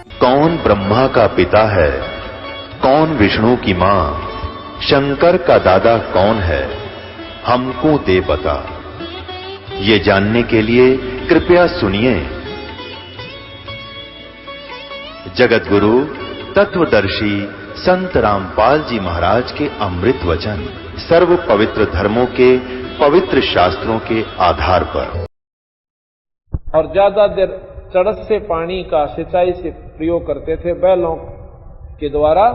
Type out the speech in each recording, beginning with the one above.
कौन ब्रह्मा का पिता है, कौन विष्णु की मां, शंकर का दादा कौन है, हमको दे बता। ये जानने के लिए कृपया सुनिए जगत गुरु तत्वदर्शी संत रामपाल जी महाराज के अमृत वचन सर्व पवित्र धर्मों के पवित्र शास्त्रों के आधार पर। और ज्यादा देर चड़स से पानी का सिंचाई से प्रयोग करते थे बैलों के द्वारा।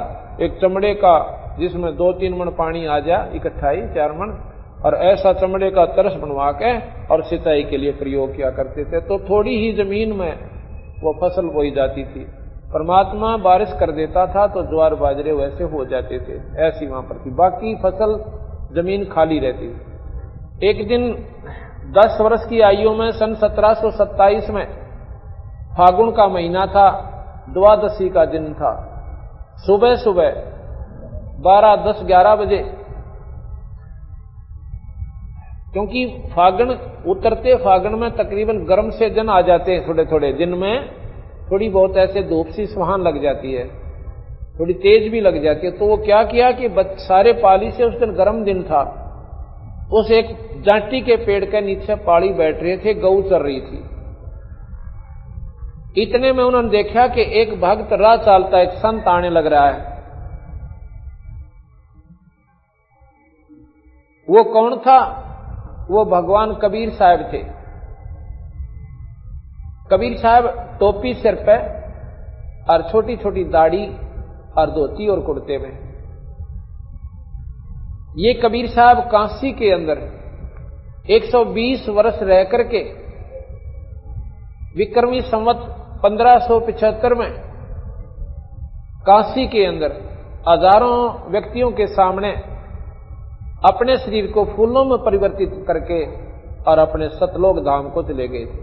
एक चमड़े का जिसमें 2-3 मन पानी आ जाए इकट्ठा ही 4 मन, और ऐसा चमड़े का तरस बनवा के और सिंचाई के लिए प्रयोग किया करते थे। तो थोड़ी ही जमीन में वो फसल बोई जाती थी। परमात्मा बारिश कर देता था तो ज्वार बाजरे वैसे हो जाते थे, ऐसी वहां पर थी। बाकी फसल जमीन खाली रहती। एक दिन 10 वर्ष की आयु में सन 1727 में फागुन का महीना था, द्वादशी का दिन था। सुबह सुबह 12, 10, 11 बजे, क्योंकि फागुन उतरते फागुन में तकरीबन गर्म से दिन आ जाते हैं। थोड़े थोड़े दिन में थोड़ी बहुत ऐसे धूप सी सुहान लग जाती है, थोड़ी तेज भी लग जाती है। तो वो क्या किया कि सारे पाली से उस दिन गर्म दिन था, उस एक जांटी के पेड़ के नीचे पाली बैठ रहे थे, गऊ चर रही थी। इतने में उन्होंने देखा कि एक भक्त राह चालता एक संत आने लग रहा है। वो कौन था? वो भगवान कबीर साहब थे। कबीर साहब टोपी सिर पे और छोटी छोटी दाढ़ी और धोती और कुर्ते में। ये कबीर साहब काशी के अंदर 120 वर्ष रह करके विक्रमी संवत 1575 में काशी के अंदर हजारों व्यक्तियों के सामने अपने शरीर को फूलों में परिवर्तित करके और अपने सतलोक धाम को चले गए थे।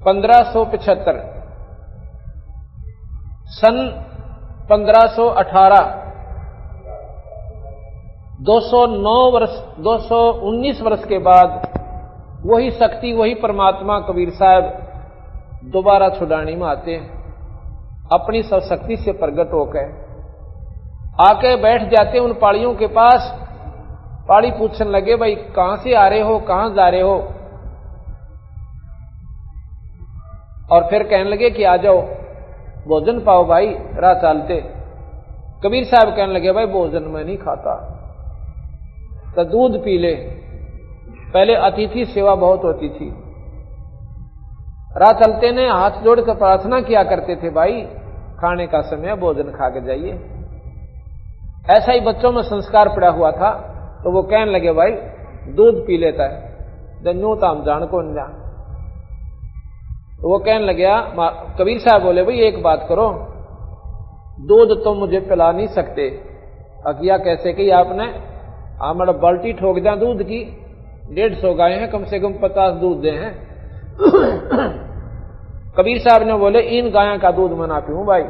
1575 सन 1518 219 वर्ष के बाद वही शक्ति, वही परमात्मा कबीर साहब दोबारा छुड़ाने में आते हैं। अपनी सब शक्ति से प्रकट होकर आके बैठ जाते उन पाड़ियों के पास। पाड़ी पूछने लगे, भाई कहां से आ रहे हो, कहां जा रहे हो? और फिर कहने लगे कि आ जाओ भोजन पाओ भाई, राह चालते। कबीर साहब कहने लगे, भाई भोजन मैं नहीं खाता, तो दूध पी ले। पहले अतिथि सेवा बहुत होती थी। राह चलते ने हाथ जोड़कर प्रार्थना किया करते थे, भाई खाने का समय, भोजन खा के जाइए। ऐसा ही बच्चों में संस्कार पड़ा हुआ था। तो वो कहने लगे, भाई दूध पी लेता है, जन्नू तो हम जान को नहीं। तो वो कहने लगे, कबीर साहब बोले, भाई एक बात करो, दूध तो मुझे पिला नहीं सकते। अकिया कैसे की आपने? हमारा बाल्टी ठोक जा दूध की, 150 गाय हैं, कम से कम 50 दूध दे हैं। कबीर साहब ने बोले, इन गायों का दूध मैं ना पीऊं भाई।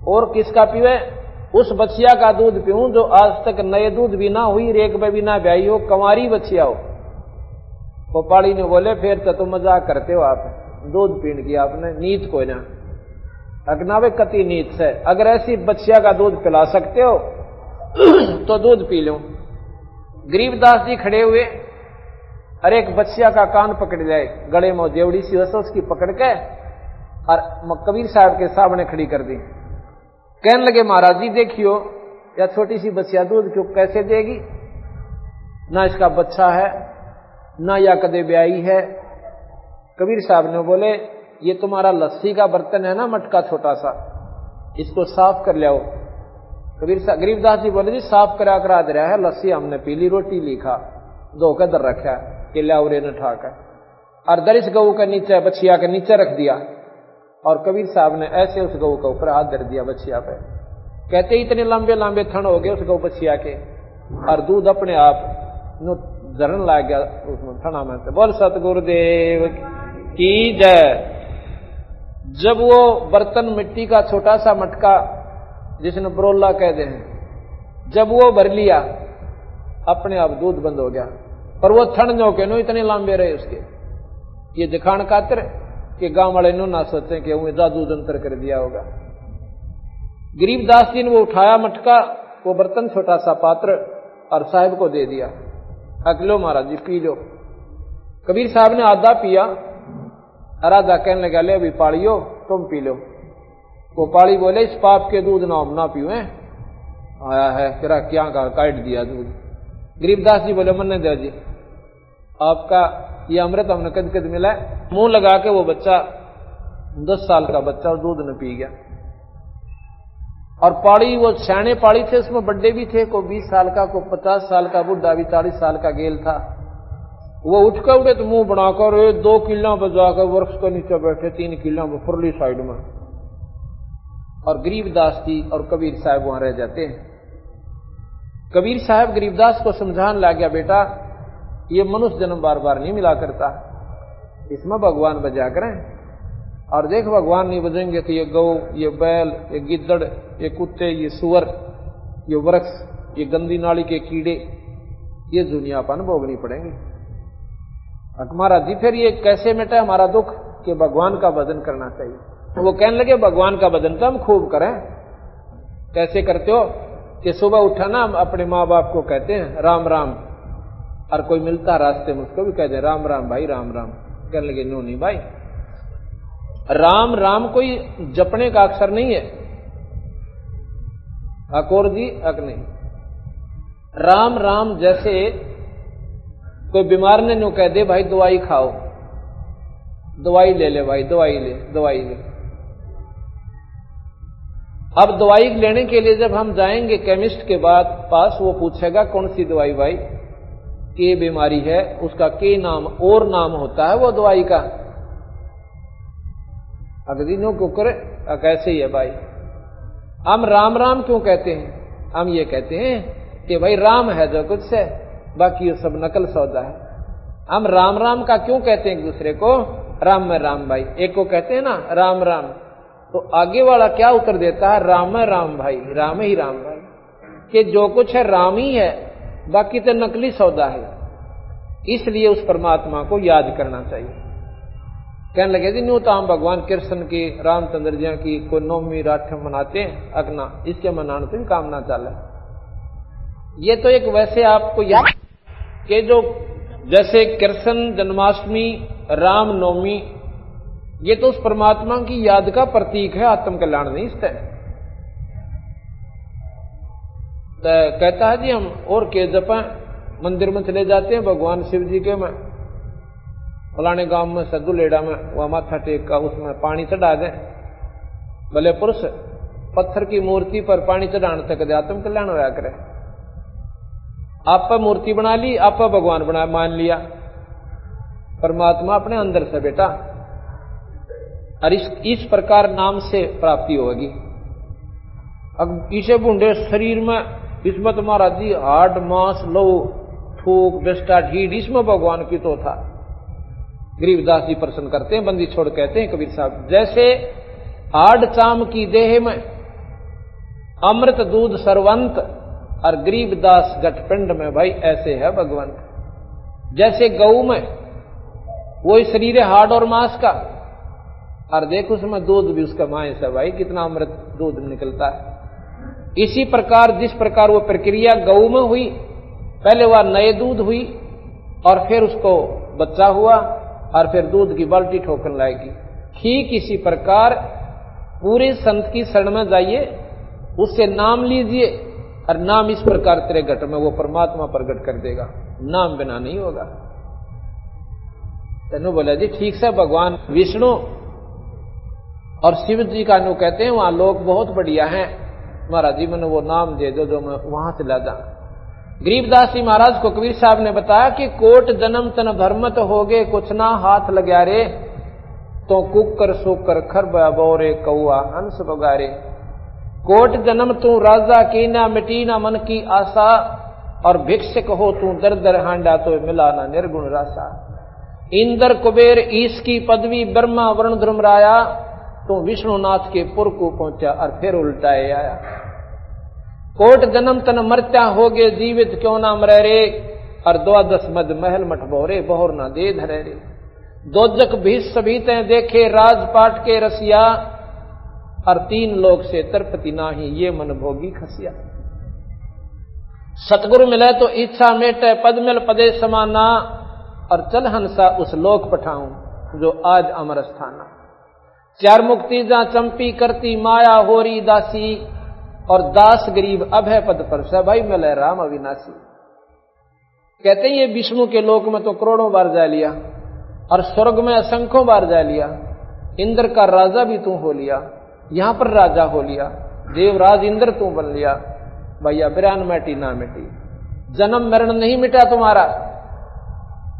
और किसका पीवे? उस बच्चिया का दूध पीऊं जो आज तक नए दूध भी ना हुई, रेक में भी ना ब्याई हो, कंवारी बच्चिया हो। गोपाली ने बोले, फिर तो तुम मजाक करते हो आप, दूध पीने की आपने नीत कोई ना अगनावे कति नीत से। अगर ऐसी बच्चिया का दूध पिला सकते हो तो दूध पी लो। गरीबदास जी खड़े हुए, अरे एक बच्चिया का कान पकड़ जाए, गले में जेवड़ी सी वैसे उसकी पकड़ के और कबीर साहब के सामने खड़ी कर दी। कहने लगे, महाराज जी देखियो, या छोटी सी बच्चिया दूध क्यों कैसे देगी? ना इसका बच्चा है, ना या कदे ब्याई है। कबीर साहब ने बोले, ये तुम्हारा लस्सी का बर्तन है ना, मटका छोटा सा, इसको साफ कर ले आओ। गरीबदास जी बोले, जी साफ करा दे रहा है, लस्सी हमने पी ली, रोटी लिखा, धोकर दर रखा कि लियाओ रे न ठाकर, और दरिश गऊ के नीचे, बछिया के नीचे रख दिया। और कबीर साहब ने ऐसे उस गऊ के ऊपर हाथ धर दिया बछिया पे। कहते इतने लंबे लंबे थन हो गए उस गऊ बछिया के, और दूध अपने आप झरन ला गया उसमें थना में से। बोल सतगुरुदेव की जय। जब वो बर्तन मिट्टी का छोटा सा मटका जिसने बरोला कह दे हैं, जब वो भर लिया अपने आप दूध बंद हो गया। पर वो थन जो के नो इतने लंबे रहे उसके, ये दिखाण खातिर कि गांव वाले नो ना सोचें कि उन्हें जादू जंतर कर दिया होगा। गरीबदास जी ने वो उठाया मटका, वो बर्तन, छोटा सा पात्र, और साहब को दे दिया। अकलो महाराज जी पी लो। कबीर साहब ने आधा पिया, राजा कहने लगा ले अभी पालियो, तुम पी लो। वो पाली बोले इस पाप के दूध ना पीवे, आया है तेरा क्या काट दिया दूध। गरीबदास जी बोले मन दे जी, आपका ये अमृत हमने कद कद मिला है। मुंह लगा के वो बच्चा 10 साल का बच्चा और दूध न पी गया। और पाड़ी वो सियाने पाड़ी थे, उसमें बड्डे भी थे, को 20 साल का, को 50 साल का बुढ़ा भी 40 साल का गेल था। वो उठ कर उड़े तो मुंह बनाकर 2 किला बजाकर वृक्ष के नीचे बैठे, 3 किला में फुरली साइड में। और गरीबदास जी और कबीर साहब वहां रह जाते हैं। कबीर साहब गरीबदास को समझाने लग गया, बेटा ये मनुष्य जन्म बार बार नहीं मिला करता, इसमें भगवान बजा करें। और देख भगवान नहीं बजेंगे तो ये गौ, ये बैल, ये गिद्दड़, ये कुत्ते, ये सुअर, ये वृक्ष, ये गंदी नाली के कीड़े, ये दुनियापन भोगनी पड़ेंगी। महाराज जी फिर ये कैसे मिटे हमारा दुख, कि भगवान का भजन करना चाहिए। वो कहने लगे भगवान का भजन तो हम खूब करें। कैसे करते हो कि सुबह उठा ना, अपने माँ बाप को कहते हैं राम राम, और कोई मिलता रास्ते में उसको भी कहते हैं राम राम भाई राम राम। कहने लगे नो नहीं भाई, राम राम कोई जपने का अक्षर नहीं है। अकोर जी अक नहीं, राम राम जैसे कोई बीमार ने नो कह दे भाई दवाई खाओ, दवाई ले ले भाई, दवाई ले। अब दवाई लेने के लिए जब हम जाएंगे केमिस्ट के पास, वो पूछेगा कौन सी दवाई भाई, के बीमारी है, उसका के नाम और नाम होता है वो दवाई का। अगदिनों को करे कैसे ही है भाई। हम राम राम क्यों कहते हैं? हम ये कहते हैं कि भाई राम है जो कुछ है, बाकी ये सब नकल सौदा है। हम राम राम का क्यों कहते हैं एक दूसरे को? राम में राम भाई, एक को कहते हैं ना राम राम, तो आगे वाला क्या उत्तर देता है? राम में राम भाई, राम ही राम भाई, कि जो कुछ है राम ही है, बाकी तो नकली सौदा है। इसलिए उस परमात्मा को याद करना चाहिए। कहने लगे जी न्यू तो हम भगवान कृष्ण की, रामचंद्र जी की कोई नौमी राठ मनाते हैं, अगना इसके मनाने से भी काम ना चले। ये तो एक वैसे आपको याद कि जो जैसे कृष्ण जन्माष्टमी, रामनवमी, ये तो उस परमात्मा की याद का प्रतीक है, आत्म कल्याण नहीं। इससे कहता है जी हम और के जपा, मंदिर में चले जाते हैं भगवान शिव जी के, में फलाने गांव में सदुलेड़ा में वह माथा टेक का उसमें पानी चढ़ा दें, भले पुरुष पत्थर की मूर्ति पर पानी चढ़ाने तक दे, आत्म कल्याण होया करे। आप पर मूर्ति बना ली, आप पर भगवान बना मान लिया, परमात्मा अपने अंदर से बेटा। और इस प्रकार नाम से प्राप्ति होगी। अब इसे बूंदे शरीर में, इसमें तो महाराज जी हाड मांस लहू थूक बेस्टा ढीड, इसमें भगवान की तो था। गरीबदास जी प्रश्न करते हैं, बंदी छोड़ कहते हैं कबीर साहब, जैसे हाड चाम की देह में अमृत दूध सरवंत, और गरीबदास गठपिंड में भाई ऐसे है भगवान। जैसे गऊ में वही शरीर है हाड और मांस का, और देखो उसमें दूध भी उसका मांस है भाई, कितना अमृत दूध निकलता है। इसी प्रकार जिस प्रकार वो प्रक्रिया गऊ में हुई, पहले वह नए दूध हुई और फिर उसको बच्चा हुआ और फिर दूध की बाल्टी ठोकने लाएगी, ठीक इसी प्रकार पूरे संत की शरण में जाइए, उससे नाम लीजिए, और नाम इस प्रकार तेरे घट में वो परमात्मा प्रकट कर देगा, नाम बिना नहीं होगा। तेनू बोला जी ठीक से भगवान विष्णु और शिव जी का नु कहते हैं वहां लोग बहुत बढ़िया हैं, महाराज जी मैंने वो नाम दे दो जो मैं वहां से ला जा। गरीबदास जी महाराज को कबीर साहब ने बताया कि कोट जन्म तन भरमत हो गए, कुछ ना हाथ लग्या रे, तो कुकर सोकर खरबा बोरे कौआ हंस बगारे। कोट जन्म तू राजा की ना मिटी ना मन की आशा, और भिक्षक हो तू दर दर हांडा तो मिला ना निर्गुण रासा। इंद्र कुबेर ईश की पदवी ब्रह्मा वरुण ध्रुमराया, तो विष्णुनाथ के पुर को पहुंचा और फिर उल्टाए आया। कोट जन्म तन मरत्या हो गए जीवित क्यों ना मरे रे, और 12 मद महल मठ बोरे बहुर ना दे धरे रे। दोजक भीष सभीते देखे राजपाट के रसिया, और 3 लोक से तरपति नाही ये मन भोगी खसिया। सतगुरु मिले तो इच्छा मेटे पद मिल पदे समाना, और चल हंसा उस लोक पठाऊं जो आज अमर स्थाना। 4 मुक्ति जा चंपी करती माया होरी दासी, और दास गरीब अभय पद पर सभाई मिले राम अविनाशी। कहते हैं ये विष्णु के लोक में तो करोड़ों बार जा लिया, और स्वर्ग में असंख्यों बार जा लिया, इंद्र का राजा भी तू हो लिया, यहां पर राजा हो लिया, देवराज इंद्र तू बन लिया। भैया बिरान मिटी ना मिटी, जन्म मरण नहीं मिटा तुम्हारा।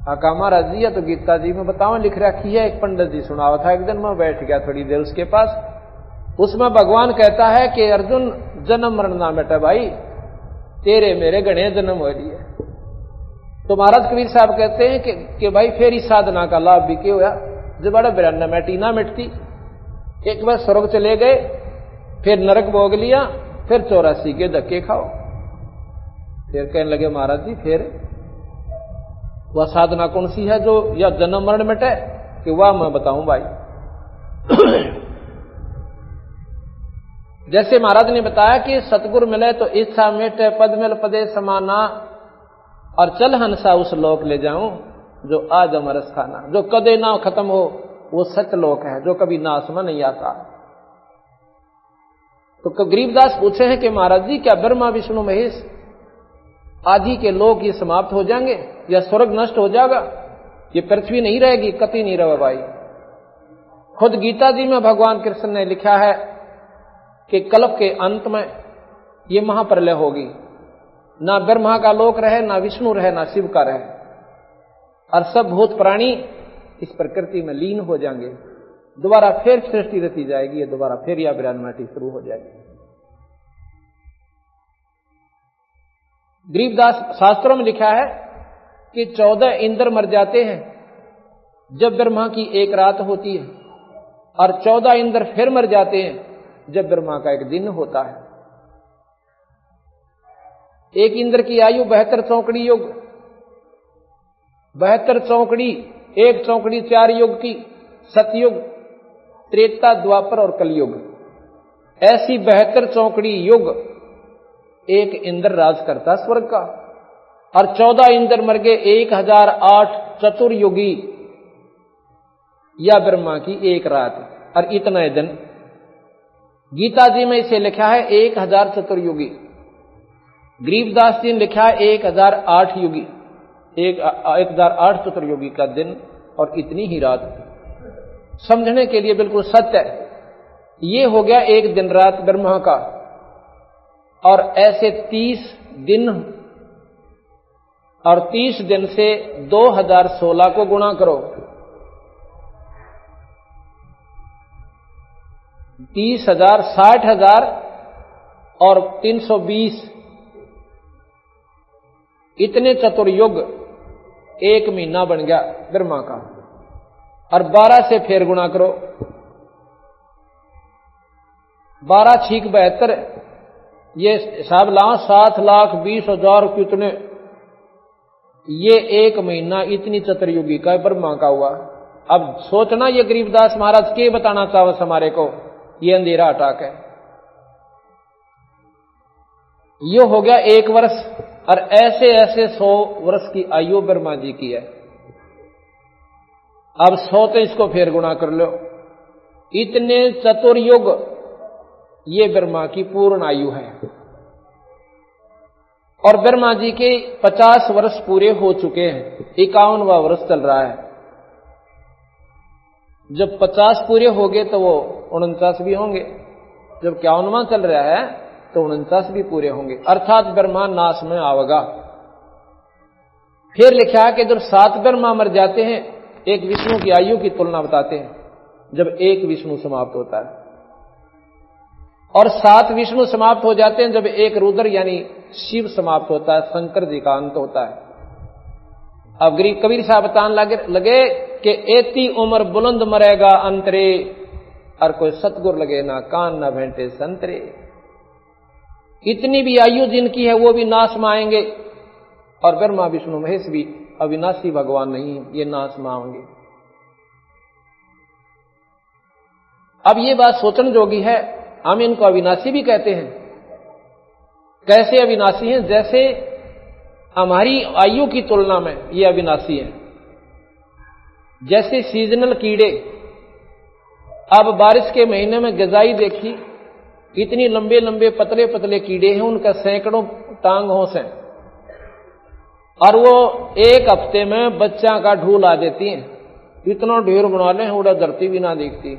आका महाराज जी, तो गीता जी में बताओ लिख रखी है। एक पंडित जी सुनावा था, एक दिन मैं बैठ गया थोड़ी देर उसके पास, उसमें भगवान कहता है कि अर्जुन जन्म मरण ना मिटा भाई, तेरे मेरे गणे जन्म हो रही है। तो महाराज कबीर साहब कहते हैं कि भाई फेरी साधना का लाभ भी क्यों हुआ, जब बड़ा बिरान मिटी ना मिटती। एक बार स्वर्ग चले गए, फिर नरक भोग लिया, फिर 84 के धक्के खाओ। फिर कहने लगे महाराज जी फिर वह साधना कौन सी है जो या जन्म मरण मिटे, कि वह मैं बताऊं भाई। जैसे महाराज ने बताया कि सतगुरु मिले तो इच्छा मेटे पद मिल पदे समाना, और चल हंसा उस लोक ले जाऊं जो आज अमर स्थाना। जो कदे ना खत्म हो वो सच लोक है, जो कभी नाश में नहीं आता। तो गरीबदास पूछे हैं कि महाराज जी क्या ब्रह्मा विष्णु महेश आदि के लोक ये समाप्त हो जाएंगे, या स्वर्ग नष्ट हो जाएगा, ये पृथ्वी नहीं रहेगी? कति नहीं रहा भाई। खुद गीता जी में भगवान कृष्ण ने लिखा है कि कल्प के अंत में ये महाप्रलय होगी, ना ब्रह्मा का लोक रहे, ना विष्णु रहे, ना शिव का रहे, और सब भूत प्राणी इस प्रकृति में लीन हो जाएंगे। दोबारा फिर सृष्टि रची जाएगी, ये दोबारा फिर या विरानमाटी शुरू हो जाएगी। गरीबदास शास्त्रों में लिखा है कि 14 इंद्र मर जाते हैं जब ब्रह्मा की एक रात होती है, और 14 इंद्र फिर मर जाते हैं जब ब्रह्मा का एक दिन होता है। एक इंद्र की आयु 72 चौकड़ी युग, 72 चौकड़ी, एक चौकड़ी 4 युग की, सतयुग, त्रेता, द्वापर और कलयुग, ऐसी 72 चौकड़ी युग एक इंद्र राज करता स्वर्ग का। और 14 इंद्र मर गए 1008 चतुर्युगी, या ब्रह्मा की एक रात, और इतना दिन। गीता जी में इसे लिखा है 1000 चतुर्युगी, गरीबदास जी ने लिखा है 1008 युगी, 1008 चतुर्युगी का दिन और इतनी ही रात। समझने के लिए बिल्कुल सत्य है। ये हो गया एक दिन रात ब्रह्मा का, और ऐसे 30 दिन, और 30 दिन से 2016 को गुणा करो, 30,000, 60,000 और 320, इतने चतुर्युग एक महीना बन गया ब्रह्मा का। और 12 से फिर गुणा करो, 12 छीक 72, ये हिसाब लाओ 7,20,000 कितने, ये एक महीना इतनी चतुर्युगी का ब्रह्मा का हुआ। अब सोचना ये गरीबदास महाराज के बताना चाहो हमारे को, ये अंधेरा हटा के। ये हो गया 1 वर्ष, और ऐसे ऐसे 100 वर्ष की आयु ब्रह्मा जी की है। अब 100 तो इसको फिर गुणा कर लो, इतने चतुर्युग ये ब्रह्मा की पूर्ण आयु है। और ब्रह्मा जी के 50 वर्ष पूरे हो चुके हैं, 51वां वर्ष चल रहा है। जब 50 पूरे हो गए तो वो 49 भी होंगे, जब 51वां चल रहा है तो 49 भी पूरे होंगे, अर्थात ब्रह्मा नाश में आवेगा। फिर लिखा है कि जब 7 ब्रह्मा मर जाते हैं, एक विष्णु की आयु की तुलना बताते हैं, जब एक विष्णु समाप्त होता है, और 7 विष्णु समाप्त हो जाते हैं जब एक रुद्र यानी शिव समाप्त होता है, शंकर जी का अंत होता है। अब कबीर साहब बताने लगे कि एती उम्र बुलंद मरेगा अंतरे, और कोई सतगुर लगे ना कान ना भेंटे संतरे। इतनी भी आयु जिनकी है वो भी नाश में आएंगे, और ब्रह्मा विष्णु महेश भी अविनाशी भगवान नहीं है, ये नाश में आएंगे। अब ये बात सोचने जोगी है, हम इनको अविनाशी भी कहते हैं। कैसे अविनाशी हैं? जैसे हमारी आयु की तुलना में ये अविनाशी हैं। जैसे सीजनल कीड़े, अब बारिश के महीने में गजाई देखी, इतनी लंबे लंबे पतले पतले कीड़े हैं, उनका सैकड़ों टांग होश हैं, और वो एक हफ्ते में बच्चा का ढूल आ देती हैं। इतना ढेर बना ले, उड़ा धरती भी ना दिखती,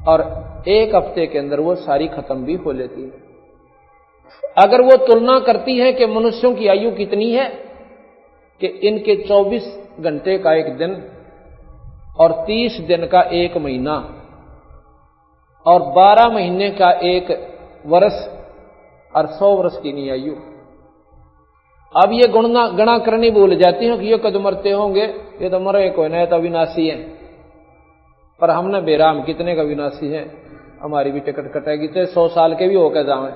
और एक हफ्ते के अंदर वो सारी खत्म भी हो लेती है। अगर वो तुलना करती है कि मनुष्यों की आयु कितनी है, कि इनके 24 घंटे का एक दिन और 30 दिन का एक महीना और 12 महीने का एक वर्ष और 100 वर्ष की नहीं आयु। अब ये गणना करनी भूल जाती है कि ये कद मरते होंगे, ये तो मरे कोई नहीं, तो अविनाशी है। पर हमने बेराम कितने का विनाशी है, हमारी भी टिकट कटेगी, तो 100 साल के भी होकर जाए।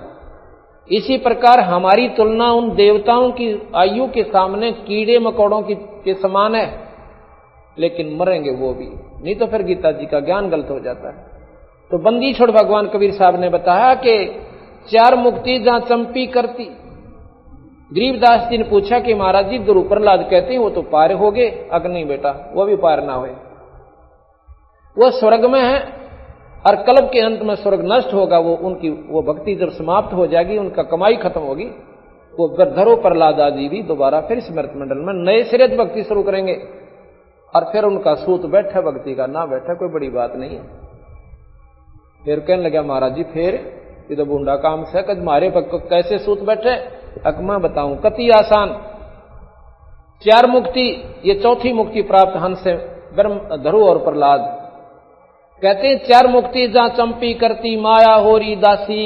इसी प्रकार हमारी तुलना उन देवताओं की आयु के सामने कीड़े मकोड़ों के समान है, लेकिन मरेंगे वो भी नहीं, तो फिर गीता जी का ज्ञान गलत हो जाता है। तो बंदी छोड़ भगवान कबीर साहब ने बताया कि 4 मुक्ति जहां चंपी करती। गरीबदास जी ने पूछा कि महाराज जी गुरु प्रहलाद कहते हैं वो तो पार हो गए। अगर नहीं बेटा, वो भी पार ना हुए, वो स्वर्ग में है, और कल्प के अंत में स्वर्ग नष्ट होगा। वो भक्ति जब समाप्त हो जाएगी, उनका कमाई खत्म होगी, वो गर्धरो प्रहलाद आदि भी दोबारा फिर स्मृत मंडल में नए सिरे भक्ति शुरू करेंगे, और फिर उनका सूत बैठे भक्ति का, ना बैठे कोई बड़ी बात नहीं है। फिर कहने लगा महाराज जी फिर ये तो बूंदा काम से, कद मारे कैसे सूत बैठे? अकमा बताऊं कति आसान। 4 मुक्ति, ये चौथी मुक्ति प्राप्त हंस से ब्रह्म धरु और प्रहलाद कहते हैं 4 मुक्ति जहां चंपी करती माया होरी दासी,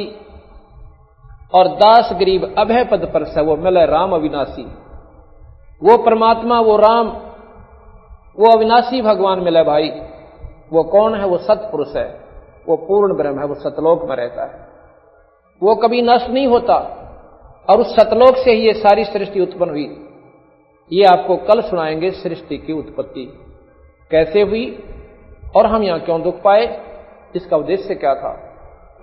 और दास गरीब अभय पद पर से वो मिले राम अविनाशी। वो परमात्मा, वो राम, वो अविनाशी भगवान मिले भाई। वो कौन है? वो सतपुरुष है, वो पूर्ण ब्रह्म है, वो सतलोक में रहता है, वो कभी नष्ट नहीं होता, और उस सतलोक से ही ये सारी सृष्टि उत्पन्न हुई। ये आपको कल सुनाएंगे सृष्टि की उत्पत्ति कैसे हुई और हम यहां क्यों दुख पाए, इसका उद्देश्य क्या था।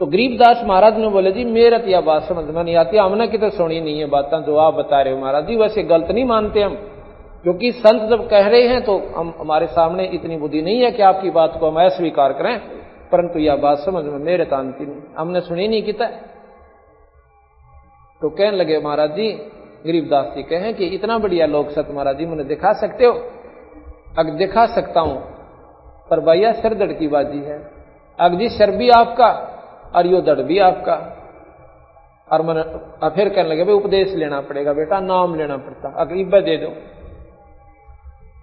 तो गरीबदास महाराज ने बोले जी मेरा तो यह बात समझ में नहीं आती, हमने की तो सुनी नहीं है बातें जो आप बता रहे हो महाराज जी। वैसे गलत नहीं मानते हम, क्योंकि संत जब कह रहे हैं तो हमारे सामने इतनी बुद्धि नहीं है कि आपकी बात को हम अस्वीकार करें, परंतु यह बात समझ में मेरे तांती नहीं, हमने सुनी नहीं किता। तो कहने लगे महाराज जी, गरीबदास जी कहें कि इतना बढ़िया लोक सत महाराज जी मुझे दिखा सकते हो? अगर दिखा सकता हूं, पर भैया सिर दड़ की बाजी है। अगर जी सिर भी आपका और यो दड़ भी आपका। और मैंने फिर कहने लगे भाई उपदेश लेना पड़ेगा बेटा, नाम लेना पड़ता, अगर इब्बा दे दो।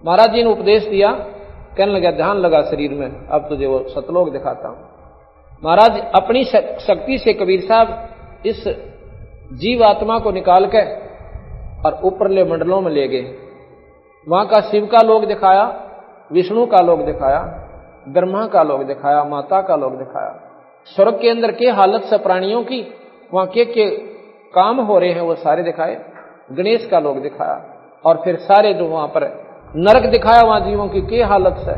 महाराज जी ने उपदेश दिया, कहने लगा ध्यान लगा शरीर में, अब तुझे वो सतलोक दिखाता हूं। महाराज अपनी शक्ति से कबीर साहब इस जीव आत्मा को निकाल के और ऊपरले मंडलों में ले गए। वहां का शिव का लोक दिखाया, विष्णु का लोक दिखाया, ब्रह्मा का लोक दिखाया, माता का लोक दिखाया। स्वर्ग के अंदर के हालत से प्राणियों की वहां के काम हो रहे हैं वो सारे दिखाए। गणेश का लोक दिखाया, और फिर सारे जो वहां पर नरक दिखाया, वहां जीवों की के हालत से।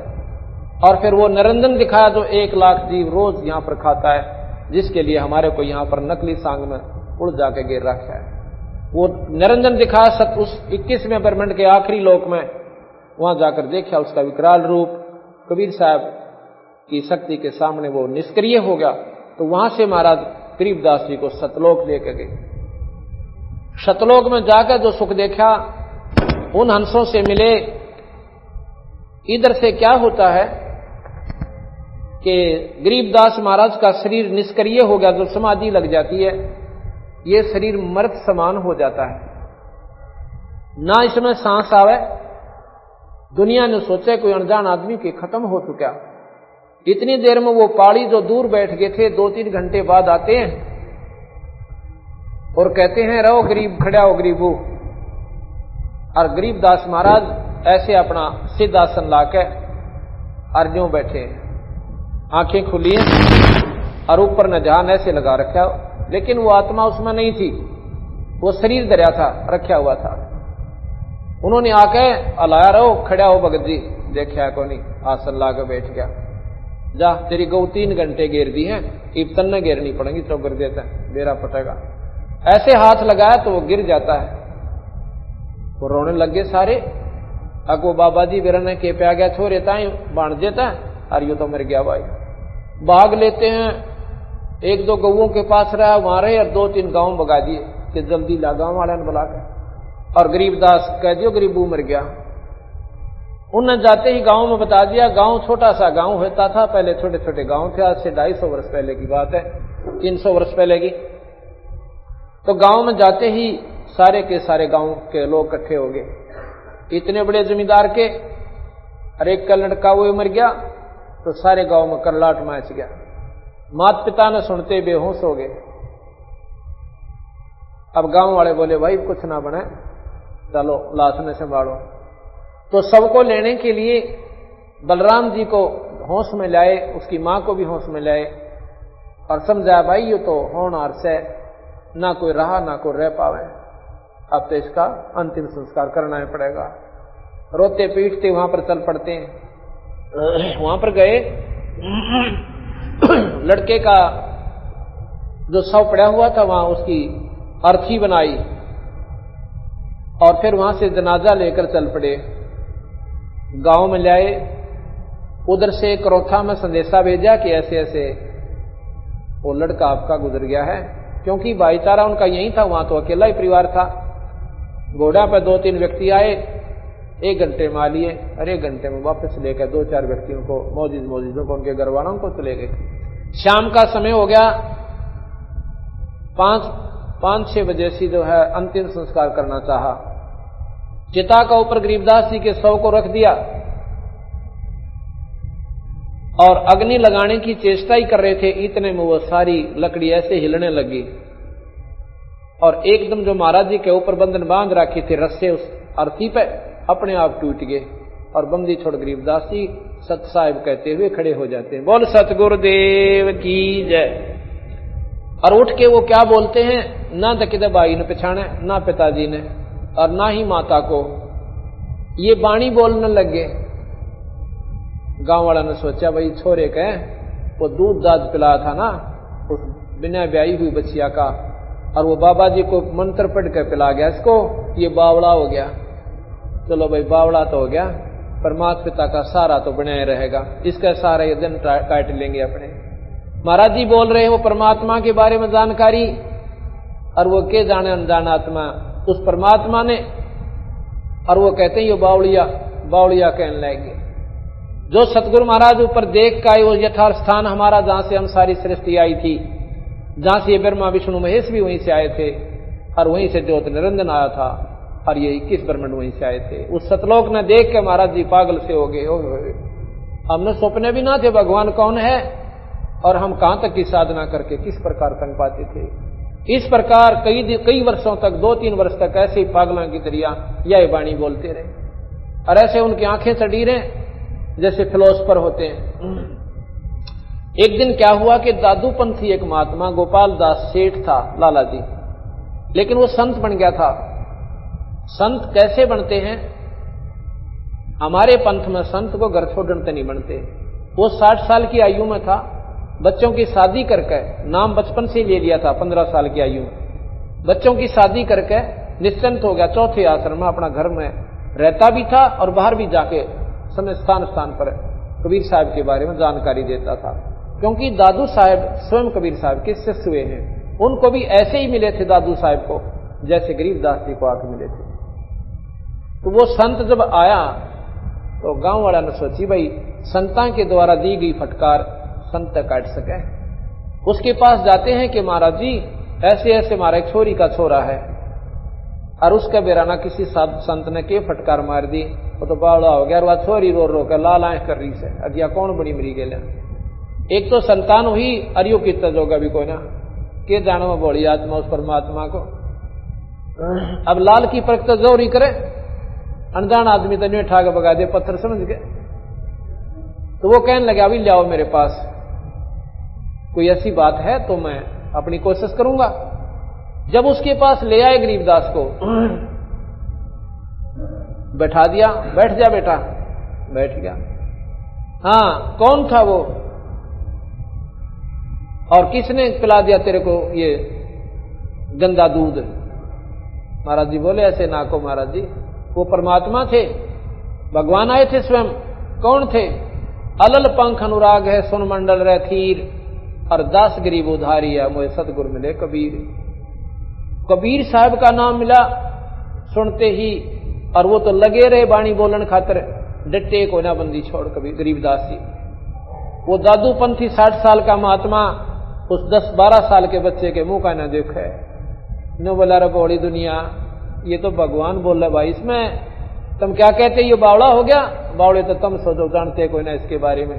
और फिर वो निरंजन दिखाया जो 1 लाख जीव रोज यहां पर खाता है, जिसके लिए हमारे को यहां पर नकली सांग में उड़ जाके गिर रखा है। वो निरंजन दिखाया उस 21वें ब्रह्मांड के आखिरी लोक में, वहां जाकर देखा उसका विकराल रूप। कबीर साहब की शक्ति के सामने वो निष्क्रिय हो गया। तो वहां से महाराज गरीबदास जी को सतलोक लेकर गए। सतलोक में जाकर जो सुख देखा, उन हंसों से मिले। इधर से क्या होता है कि गरीबदास महाराज का शरीर निष्क्रिय हो गया, जो समाधि लग जाती है, ये शरीर मृत समान हो जाता है, ना इसमें सांस आवे। दुनिया ने सोचा कोई अनजान आदमी के खत्म हो चुका। इतनी देर में वो पाड़ी जो दूर बैठ गए थे 2-3 घंटे बाद आते हैं और कहते हैं रहो गरीब, खड़ा हो गरीबू। और गरीबदास महाराज ऐसे अपना सिद्धासन लाके अर्जों बैठे हैं, आंखें खुली हैं और ऊपर न ध्यान ऐसे लगा रखा, लेकिन वो आत्मा उसमें नहीं थी, वो शरीर दरिया था, रखा हुआ था। उन्होंने आके अलाया रहो, खड़ा हो भगत जी, देखा को नहीं, आसन लाके बैठ गया। जा तेरी गौ 3 घंटे घेर दी है, इब तन्ने घेरनी पड़ेगी, तो गिर देता है, बेरा पटेगा। ऐसे हाथ लगाया तो वो गिर जाता है। वो रोने लग गए सारे। अगो बाबा जी बिरने के पे आ गया, छोरे ताई बांध देता है, और यू तो मर गया भाई। भाग लेते हैं, 1-2 गौओं के पास रहा, वहां रहे, और 2-3 गांव भगा दिए कि जल्दी ला, गांव वाले ने बुलाकर। और गरीबदास कह दियो गरीबू मर गया। उन्हें जाते ही गांव में बता दिया। गांव छोटा सा गांव होता था, पहले छोटे छोटे गांव थे, आज से 250 वर्ष पहले की बात है, 300 वर्ष पहले की। तो गांव में जाते ही सारे के सारे गांव के लोग इकट्ठे हो गए। इतने बड़े जमींदार के, और एक का लड़का वो मर गया, तो सारे गांव में करलाट मच गया। माता पिता ने सुनते बेहोश हो गए। अब गांव वाले बोले भाई कुछ ना बने, चलो लाश ने संभालो। तो सबको लेने के लिए बलराम जी को होश में लाए, उसकी मां को भी होश में लाए, और समझाया भाई ये तो होनहार से ना कोई रहा ना कोई रह पावे, अब तो इसका अंतिम संस्कार करना ही पड़ेगा। रोते पीटते वहां पर चल पड़ते हैं। वहां पर गए, लड़के का जो शव पड़ा हुआ था वहां उसकी अर्थी बनाई, और फिर वहां से जनाजा लेकर चल पड़े। गांव में लाए, उधर से करोथा में संदेशा भेजा कि ऐसे ऐसे वो लड़का आपका गुजर गया है, क्योंकि भाईचारा उनका यही था, वहां तो अकेला ही परिवार था। घोड़ा पर 2-3 व्यक्ति आए, 1 घंटे में आ लिए, और 1 घंटे में वापस लेकर 2-4 व्यक्तियों को मौजूदों को उनके घर वालों को चले गए। शाम का समय हो गया, 5-6 बजे से जो है अंतिम संस्कार करना चाहा। चिता का ऊपर गरीबदास जी के शव को रख दिया, और अग्नि लगाने की चेष्टा ही कर रहे थे, इतने में वो सारी लकड़ी ऐसे हिलने लगी, और एकदम जो महाराज जी के ऊपर बंधन बांध रखी थे रस्से उस अर्थी पे, अपने आप टूट गए, और बंदी छोड़ गरीबदास जी सत साहिब कहते हुए खड़े हो जाते हैं, बोल सतगुरुदेव की जय। और उठ के वो क्या बोलते हैं, ना तो किधर भाई ने पछाने, ना पिताजी ने, और ना ही माता को, ये बाणी बोलने लगे। गांव वाला ने सोचा भाई छोरे के वो दूध दाद पिलाया था ना उस बिना ब्याही हुई बच्चिया का, और वो बाबा जी को मंत्र पढ़ कर पिला गया इसको, ये बावड़ा हो गया। चलो भाई बावड़ा तो हो गया, पर माता पिता का सहारा तो बनाए रहेगा, इसका सहारा ये दिन काट लेंगे अपने। महाराज जी बोल रहे हैं वो परमात्मा के बारे में जानकारी, और वो के जाने अनजान आत्मा उस परमात्मा ने, और वो कहते हैं ये बावड़िया कहने लगे। जो सतगुरु महाराज ऊपर देख का वो यथार्थ स्थान हमारा, जहां से हम सारी सृष्टि आई थी, जहां से ब्रह्मा विष्णु महेश भी वहीं से आए थे, और वहीं से ज्योत निरंजन आया था, और ये 21 ब्रह्मांड वहीं से आए थे। उस सतलोक ने देख के महाराज जी पागल से हो गए। हमने सपने भी ना थे भगवान कौन है, और हम कहां तक की साधना करके किस प्रकार तंग पाते थे। इस प्रकार कई वर्षों तक, 2-3 वर्ष तक ऐसे ही पागलों की तरह यह वाणी बोलते रहे, और ऐसे उनकी आंखें चढ़ी रहे जैसे फिलोसफर होते हैं। एक दिन क्या हुआ कि दादूपंथी एक महात्मा गोपाल दास सेठ था, लाला जी, लेकिन वो संत बन गया था। संत कैसे बनते हैं? हमारे पंथ में संत को घर छोड़ते नहीं बनते। वो 60 साल की आयु में था, बच्चों की शादी करके, नाम बचपन से ले लिया था, 15 साल की आयु में बच्चों की शादी करके निश्चिंत हो गया। चौथे आश्रम में अपना घर में रहता भी था, और बाहर भी जाके समय स्थान पर कबीर साहब के बारे में जानकारी देता था, क्योंकि दादू साहब स्वयं कबीर साहब के शिष्य हुए हैं। उनको भी ऐसे ही मिले थे दादू साहब को, जैसे गरीबदास जी को आके मिले थे। तो वो संत जब आया तो गांव वाला ने सोची भाई संतां के द्वारा दी गई फटकार संत काट सके। उसके पास जाते हैं कि महाराज जी ऐसे ऐसे हमारा एक छोरी का छोरा है, और उसका बेराना किसी संत ने के फटकार मार दी, वो तो बावड़ा हो गया, और वह छोरी रो रो कर लाल आंख कर रही से, अगिया कौन बड़ी मरी गया। एक तो संतान हुई, अरियो की तजोगा भी कोई ना के जानो में बोली आत्मा उस परमात्मा को। अब लाल की परख तो जोरी करे, अनजान आदमी तो नहीं उठा के भगा दे, पत्थर समझ के। तो वो कहने लगे अभी लाओ मेरे पास, कोई ऐसी बात है तो मैं अपनी कोशिश करूंगा। जब उसके पास ले आए गरीबदास को, बैठा दिया, बैठ जा बेटा, बैठ गया। हाँ कौन था वो? और किसने पिला दिया तेरे को ये गंदा दूध? महाराज जी बोले ऐसे ना को महाराज जी, वो परमात्मा थे, भगवान आए थे स्वयं। कौन थे? अलल पंख अनुराग है सुन मंडल रह थीर, और दास गरीब उधारी है मोए सतगुर मिले कबीर। कबीर साहब का नाम मिला सुनते ही, और वो तो लगे रहे बाणी बोलन खातर, डटे को ना बंदी छोड़ कबीर गरीबदास जी। वो दादू पंथी 60 साल का महात्मा उस 10-12 साल के बच्चे के मुंह का ना देखे, नो बोला रे बड़ी दुनिया, ये तो भगवान बोल रहा भाई, इसमें तुम क्या कहते, ये बावड़ा हो गया? बावड़े तो तुम सोचो, जानते कोई ना इसके बारे में।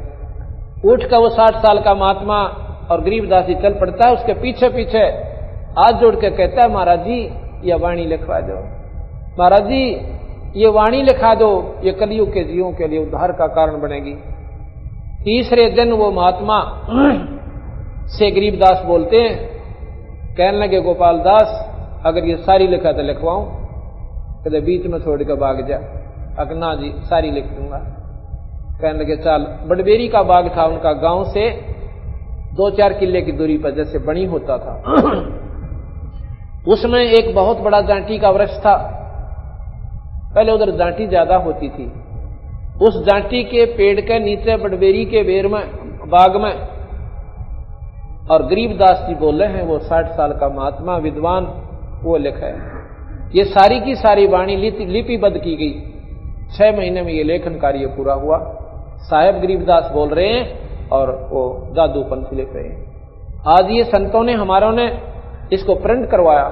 उठ कर वो 60 साल का महात्मा और गरीबदास जी चल पड़ता है उसके पीछे पीछे, हाथ जोड़ के कहता है महाराज जी ये वाणी लिखवा दो, महाराज जी ये वाणी लिखा दो, ये कलयुग के जीवों के लिए उद्धार का कारण बनेगी। तीसरे दिन वो महात्मा से गरीबदास बोलते हैं, कहने लगे गोपाल दास अगर ये सारी लिखा तो लिखवाऊं? कहते बीच में छोड़ कर भाग जा। अकना जी सारी लिख दूंगा। कहने लगे चल। बड़बेरी का बाग था उनका, गांव से 2-4 किले की दूरी पर जैसे बनी होता था। उसमें एक बहुत बड़ा जांटी का वृक्ष था। पहले उधर जांटी ज्यादा होती थी। उस जांटी के पेड़ के नीचे बड़बेरी के बेर में बाग में, और गरीबदास जी बोल रहे हैं, वो 60 साल का महात्मा विद्वान, वो लिखा है। ये सारी की सारी वाणी लिपिबद्ध की गई। 6 महीने में ये लेखन कार्य पूरा हुआ। साहेब गरीबदास बोल रहे हैं और वो दादू पंथ लिख रहे हैं। आज ये संतों ने हमारों ने इसको प्रिंट करवाया।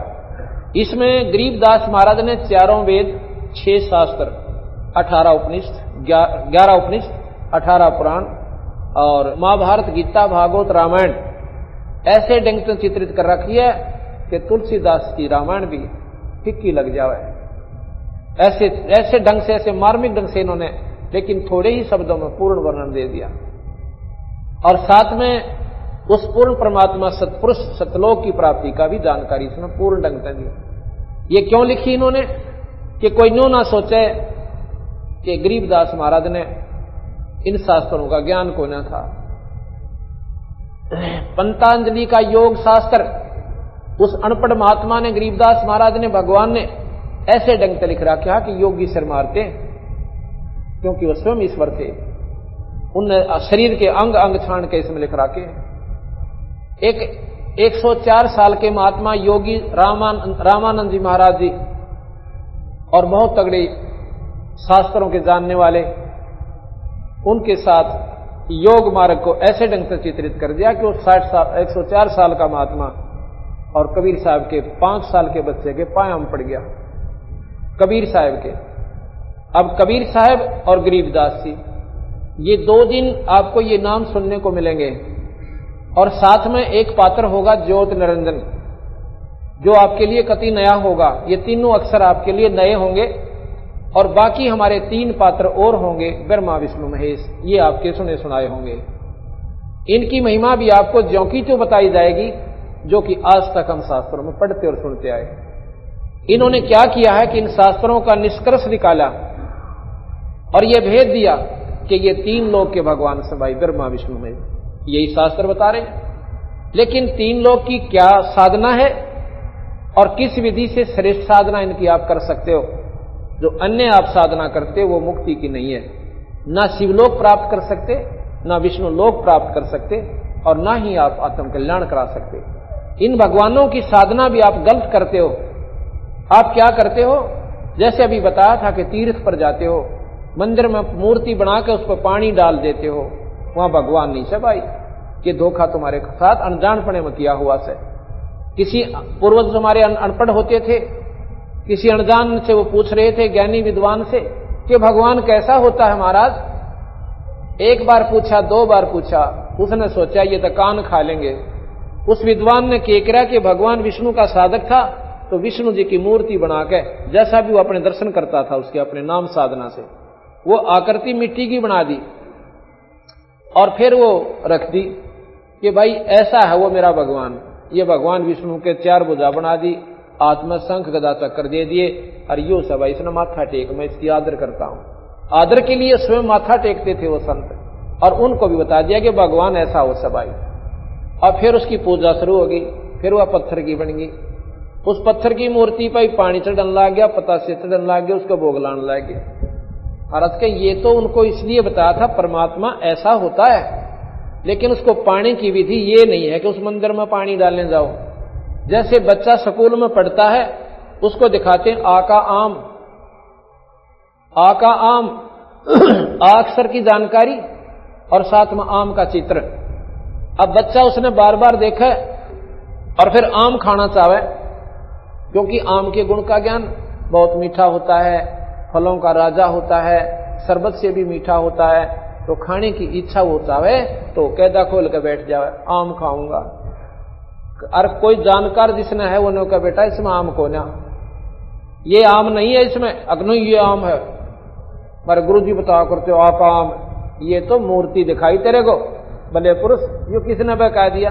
इसमें गरीबदास महाराज ने 4 वेद, 6 शास्त्र, 18 उपनिषद, 11 उपनिषद, 18 पुराण और महाभारत, गीता, भागवत, रामायण ऐसे ढंग से चित्रित कर रखी है कि तुलसीदास की रामायण भी फिक्की लग जाए। ऐसे ढंग से, ऐसे मार्मिक ढंग से इन्होंने, लेकिन थोड़े ही शब्दों में पूर्ण वर्णन दे दिया। और साथ में उस पूर्ण परमात्मा सतपुरुष सतलोक की प्राप्ति का भी जानकारी इसमें पूर्ण ढंग से दी। ये क्यों लिखी इन्होंने कि कोई न्यू ना सोचे कि गरीबदास महाराज ने इन शास्त्रों का ज्ञान को न था। पंतांजलि का योग शास्त्र उस अनपढ़ महात्मा ने, गरीबदास महाराज ने, भगवान ने ऐसे ढंग से लिख रखा कि योगी सिर मारते, क्योंकि वह स्वयं ईश्वर थे। उन शरीर के अंग अंग छान के इसमें लिख रखे। एक 104 साल के महात्मा योगी रामानंद जी महाराज जी, और बहुत तगड़े शास्त्रों के जानने वाले, उनके साथ योग मार्ग को ऐसे ढंग से चित्रित कर दिया कि वो 104 साल का महात्मा और कबीर साहब के 5 साल के बच्चे के पाया में पड़ गया। कबीर साहब के, अब कबीर साहब और गरीबदास जी, ये 2 दिन आपको ये नाम सुनने को मिलेंगे। और साथ में एक पात्र होगा ज्योत निरंजन, जो आपके लिए कति नया होगा। ये तीनों अक्षर आपके लिए नए होंगे। और बाकी हमारे 3 पात्र और होंगे, ब्रह्मा विष्णु महेश, ये आपके सुने सुनाए होंगे। इनकी महिमा भी आपको ज्यों की त्यों बताई जाएगी, जो कि आज तक हम शास्त्रों में पढ़ते और सुनते आए। इन्होंने क्या किया है कि इन शास्त्रों का निष्कर्ष निकाला और यह भेद दिया कि ये 3 लोक के भगवान से भाई ब्रह्मा विष्णु महेश, यही शास्त्र बता रहे हैं। लेकिन 3 लोक की क्या साधना है और किस विधि से श्रेष्ठ साधना इनकी आप कर सकते हो, जो अन्य आप साधना करते हो वो मुक्ति की नहीं है। ना शिवलोक प्राप्त कर सकते, ना विष्णु लोक प्राप्त कर सकते, और ना ही आप आत्म कल्याण करा सकते। इन भगवानों की साधना भी आप गलत करते हो। आप क्या करते हो, जैसे अभी बताया था कि तीर्थ पर जाते हो, मंदिर में मूर्ति बना के उस पर पानी डाल देते हो, वहां भगवान नहीं से भाई, ये धोखा तुम्हारे साथ अनजानपने में किया हुआ से। किसी पूर्वज हमारे अनपढ़ होते थे, किसी अनजान से वो पूछ रहे थे ज्ञानी विद्वान से कि भगवान कैसा होता है महाराज। 1 बार पूछा, 2 बार पूछा, उसने सोचा ये तो कान खा लेंगे। उस विद्वान ने केकरा कि भगवान विष्णु का साधक था, तो विष्णु जी की मूर्ति बना के, जैसा भी वो अपने दर्शन करता था उसके अपने नाम साधना से, वो आकृति मिट्टी की बना दी और फिर वो रख दी कि भाई ऐसा है वो मेरा भगवान। ये भगवान विष्णु के 4 भुजा बना दी, आत्मा शंख गदा चक्कर दे दिए, और यो सब इसने माथा टेक, मैं इसकी आदर करता हूं। आदर के लिए स्वयं माथा टेकते थे वो संत, और उनको भी बता दिया कि भगवान ऐसा हो सबाई। और फिर उसकी पूजा शुरू होगी, फिर वह पत्थर की बन गई। उस पत्थर की मूर्ति पर पानी चढ़ने लग गया, पतासे चढ़ने लग गया, उसको भोग लाने लग गया। महाराज के ये तो उनको इसलिए बताया था परमात्मा ऐसा होता है, लेकिन उसको पाने की विधि ये नहीं है कि उस मंदिर में पानी डालने जाओ। जैसे बच्चा स्कूल में पढ़ता है, उसको दिखाते हैं आ का आम, आ का आम आ अक्षर की जानकारी और साथ में आम का चित्र। अब बच्चा उसने बार बार देखा और फिर आम खाना चाहे, क्योंकि आम के गुण का ज्ञान बहुत मीठा होता है, फलों का राजा होता है, शरबत से भी मीठा होता है, तो खाने की इच्छा वो चाहे तो कैदा खोल कर बैठ जाए, आम खाऊंगा। और कोई जानकार जिसने है वो कहा बेटा इसमें आम को ना, ये आम नहीं है इसमें, अग्नि ये आम है। मेरे गुरु जी बताया करते हो आपका आम, ये तो मूर्ति दिखाई तेरे को भले पुरुष, यो किसने बहका दिया?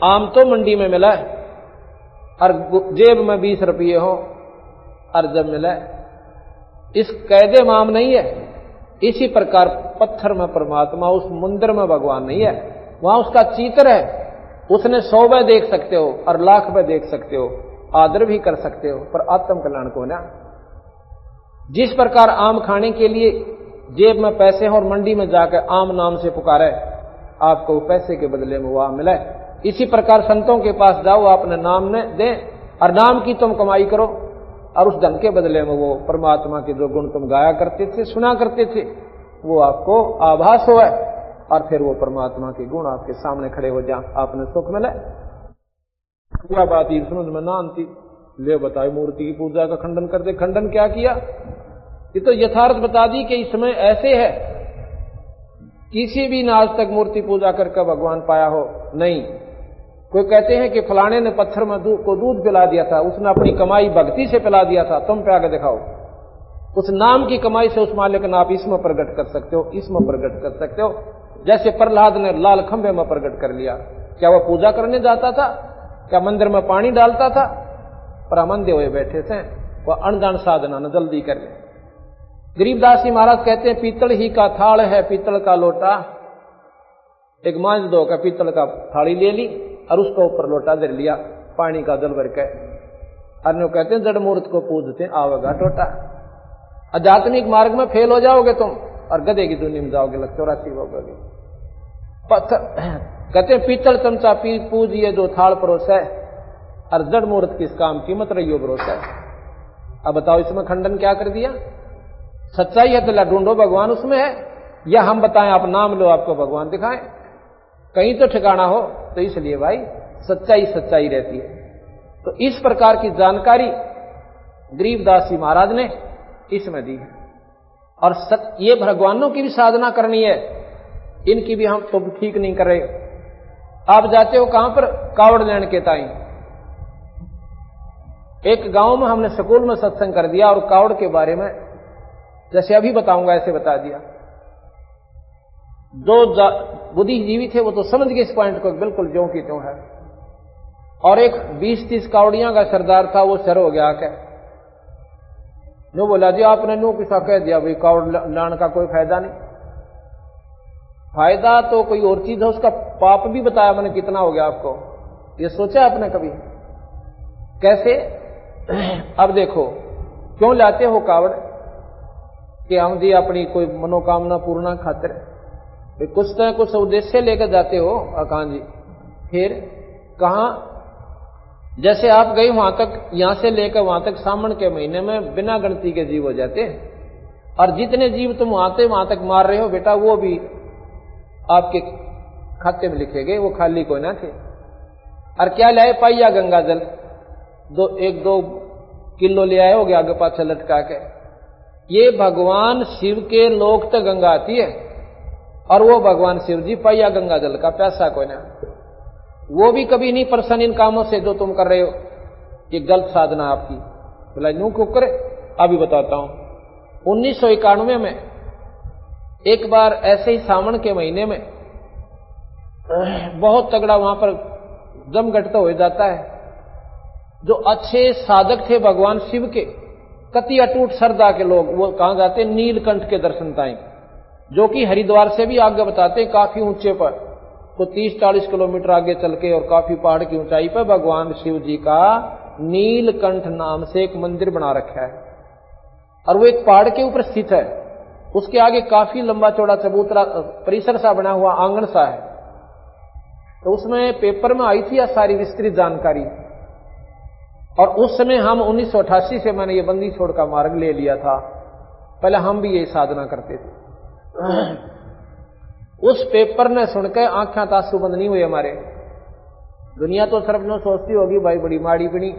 आम तो मंडी में मिला है और जेब में 20 रुपये हो और जब मिला है, इस कैदे में आम नहीं है। इसी प्रकार पत्थर में परमात्मा, उस मंदिर में भगवान नहीं है, वहां उसका चित्र है। उसने 100 बार देख सकते हो और लाख बार देख सकते हो, आदर भी कर सकते हो, पर आत्म कल्याण को ना। जिस प्रकार आम खाने के लिए जेब में पैसे हो और मंडी में जाकर आम नाम से पुकारे, आपको पैसे के बदले में वो आम मिले। इसी प्रकार संतों के पास जाओ, आपने नाम ने दे और नाम की तुम कमाई करो, और उस धन के बदले में वो परमात्मा के जो गुण तुम गाया करते थे, सुना करते थे, वो आपको आभास हो, और फिर वो परमात्मा के गुण आपके सामने खड़े हो जाए, आपने सुख मिले। क्या बात ही समझ में ना आती, ले बताए मूर्ति की पूजा का खंडन कर दे। खंडन क्या किया? ये तो यथार्थ बता दी कि इसमें ऐसे है, किसी भी ने आज तक मूर्ति पूजा करके भगवान पाया हो नहीं। कोई कहते हैं कि फलाने ने पत्थर में दूध पिला दिया था, उसने अपनी कमाई भक्ति से पिला दिया था, तुम पे आगे दिखाओ। उस नाम की कमाई से उस मालिक ने आप इसमें प्रकट कर सकते हो, इसमें प्रकट कर सकते हो। जैसे प्रहलाद ने लाल खंभे में प्रकट कर लिया, क्या वह पूजा करने जाता था? क्या मंदिर में पानी डालता था? पर हम अंधे हुए बैठे थे, वह अनजान साधना न जल्दी कर ले। गरीबदास जी महाराज कहते हैं पीतल ही का थाल है, पीतल का लोटा, एक मांझ दो का पीतल का थाली ले ली और उसको ऊपर लोटा धर लिया पानी का जल भर के। अन्य कहते हैं जड़ मूर्त को पूजते आवेगा टोटा। आध्यात्मिक मार्ग में फेल हो जाओगे तुम और गधे की दुनिया में जाओगे, लग 84 होगे। पत्थर कहते हैं पीतल चमचा पूजिए जो थाल परोस है, और जड़ मूर्त किस काम की मत रहियो भरोसा है। अब बताओ इसमें खंडन क्या कर दिया? सच्चाई है तो ढूंढो भगवान उसमें है, या हम बताएं आप नाम लो आपको भगवान दिखाएं? कहीं तो ठिकाना हो। तो इसलिए भाई सच्चाई सच्चाई रहती है। तो इस प्रकार की जानकारी गरीबदास जी महाराज ने इसमें दी है। और ये भगवानों की भी साधना करनी है, इनकी भी हम तो ठीक नहीं कर रहे। आप जाते हो कहां पर? कावड़ लेने के ताई। एक गांव में हमने स्कूल में सत्संग कर दिया और कावड़ के बारे में जैसे अभी बताऊंगा ऐसे बता दिया। जो बुद्धिजीवी थे वो तो समझ गए इस पॉइंट को बिल्कुल ज्यों की त्यों है। और एक 20-30 कावड़ियां का सरदार था, वो सर हो गया क्या नो बोला जी आपने नो किसा कह दिया भाई कावड़ लाने का कोई फायदा नहीं। फायदा तो कोई और चीज है, उसका पाप भी बताया मैंने कितना हो गया आपको, ये सोचा आपने कभी? कैसे? अब देखो क्यों लाते हो कावड़ कि हम जी अपनी कोई मनोकामना पूर्ण खातिर, कुछ तो कुछ उद्देश्य लेकर जाते हो कहां जी। फिर कहां? जैसे आप गए वहां तक, यहां से लेकर वहां तक सावन के महीने में बिना गिनती के जीव हो जाते हैं, और जितने जीव तुम वहां तक मार रहे हो बेटा वो भी आपके खाते में लिखे गए, वो खाली कोई ना थे। और क्या लाए? पाइया गंगा जल 1-2 किलो ले आए हो गया आगे पाछे लटका के। ये भगवान शिव के लोक तक गंगा आती है और वो भगवान शिव जी पाइया गंगा जल का प्यासा कोई ना, वो भी कभी नहीं प्रसन्न इन कामों से जो तुम कर रहे हो। ये गलत साधना आपकी। बोला यूं क्यों करे? अभी बताता हूं। 1991 में एक बार ऐसे ही सावन के महीने में बहुत तगड़ा वहां पर जमघट तो हो जाता है। जो अच्छे साधक थे भगवान शिव के, कति अटूट श्रद्धा के लोग, वो कहां जाते? नीलकंठ के दर्शन ताई, जो कि हरिद्वार से भी आगे बताते काफी ऊंचे पर। तो 30-40 किलोमीटर आगे चल के और काफी पहाड़ की ऊंचाई पर भगवान शिव जी का नीलकंठ नाम से एक मंदिर बना रखा है, और वो एक पहाड़ के ऊपर स्थित है। उसके आगे काफी लंबा चौड़ा चबूतरा परिसर सा बना हुआ आंगन सा है। तो उसमें पेपर में आई थी यह सारी विस्तृत जानकारी, और उस समय हम 1988 से मैंने ये बंदी छोड़ का मार्ग ले लिया था। पहले हम भी यही साधना करते थे। उस पेपर ने सुनकर आंखें तासु बंद नहीं हुए हमारे। दुनिया तो सिर्फ न सोचती होगी भाई बड़ी माड़ी बनी,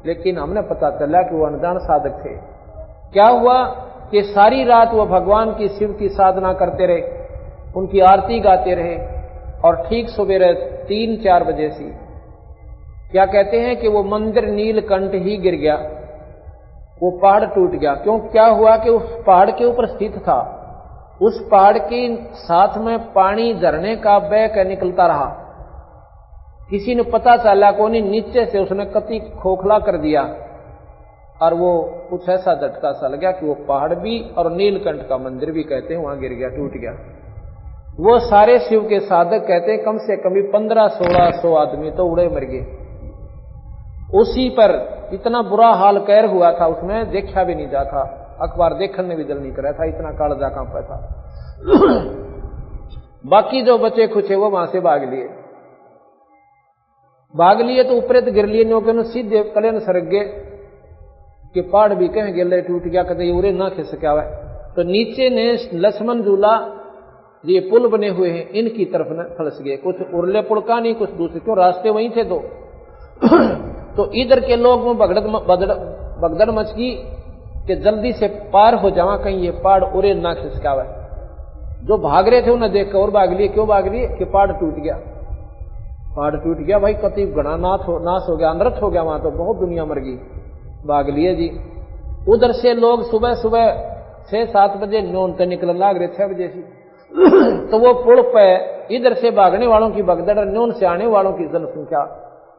लेकिन हमने पता चला कि वो अनजान साधक थे। क्या हुआ कि सारी रात वो भगवान की शिव की साधना करते रहे, उनकी आरती गाते रहे, और ठीक सुबह 3-4 बजे से क्या कहते हैं कि वो मंदिर नीलकंठ ही गिर गया, वो पहाड़ टूट गया। क्यों? क्या हुआ कि उस पहाड़ के ऊपर स्थित था, उस पहाड़ के साथ में पानी झरने का बह कर निकलता रहा। किसी ने पता चला कोनी नीचे से उसने कति खोखला कर दिया, और वो कुछ ऐसा झटका सा लगा कि वो पहाड़ भी और नीलकंठ का मंदिर भी कहते हैं वहां गिर गया, टूट गया। वो सारे शिव के साधक कहते हैं कम से कम 1500-1600 आदमी तो उड़े मर गए। उसी पर इतना बुरा हाल कहर हुआ था, उसमें देखा भी नहीं जा था, अखबार देखने भी दिल नहीं कर रहा था, इतना कालजा कांपा था। बाकी जो बचे खुचे वो वहां से भाग लिए तो ऊपर गिर लिए, नो सीधे कलेन सरक गए कि पहाड़ भी कहीं गिर टूट गया, कदे उरे ना खिसका हुआ। तो नीचे ने लक्ष्मण झूला ये पुल बने हुए हैं, इनकी तरफ न फंस गए, कुछ उरले पुल का नहीं, कुछ दूसरे, क्यों रास्ते वहीं थे दो। तो इधर के लोग में भगदड़ मच गई कि जल्दी से पार हो जावा, कहीं ये पहाड़ उरे ना खिसकावे। जो भाग रहे थे उन्हें देखकर और भाग लिए। क्यों भाग लिए? कि पहाड़ टूट गया, पहाड़ टूट गया भाई, कति घना नाश हो गया, अनर्थ हो गया, वहां तो बहुत दुनिया मर गई। भाग लिए जी। उधर से लोग सुबह 6-7 बजे न्योन तो निकलने लाग रहे 6 बजे से। तो वो पुल पे इधर से भागने वालों की भगदड़, न्योन से आने वालों की जनसंख्या,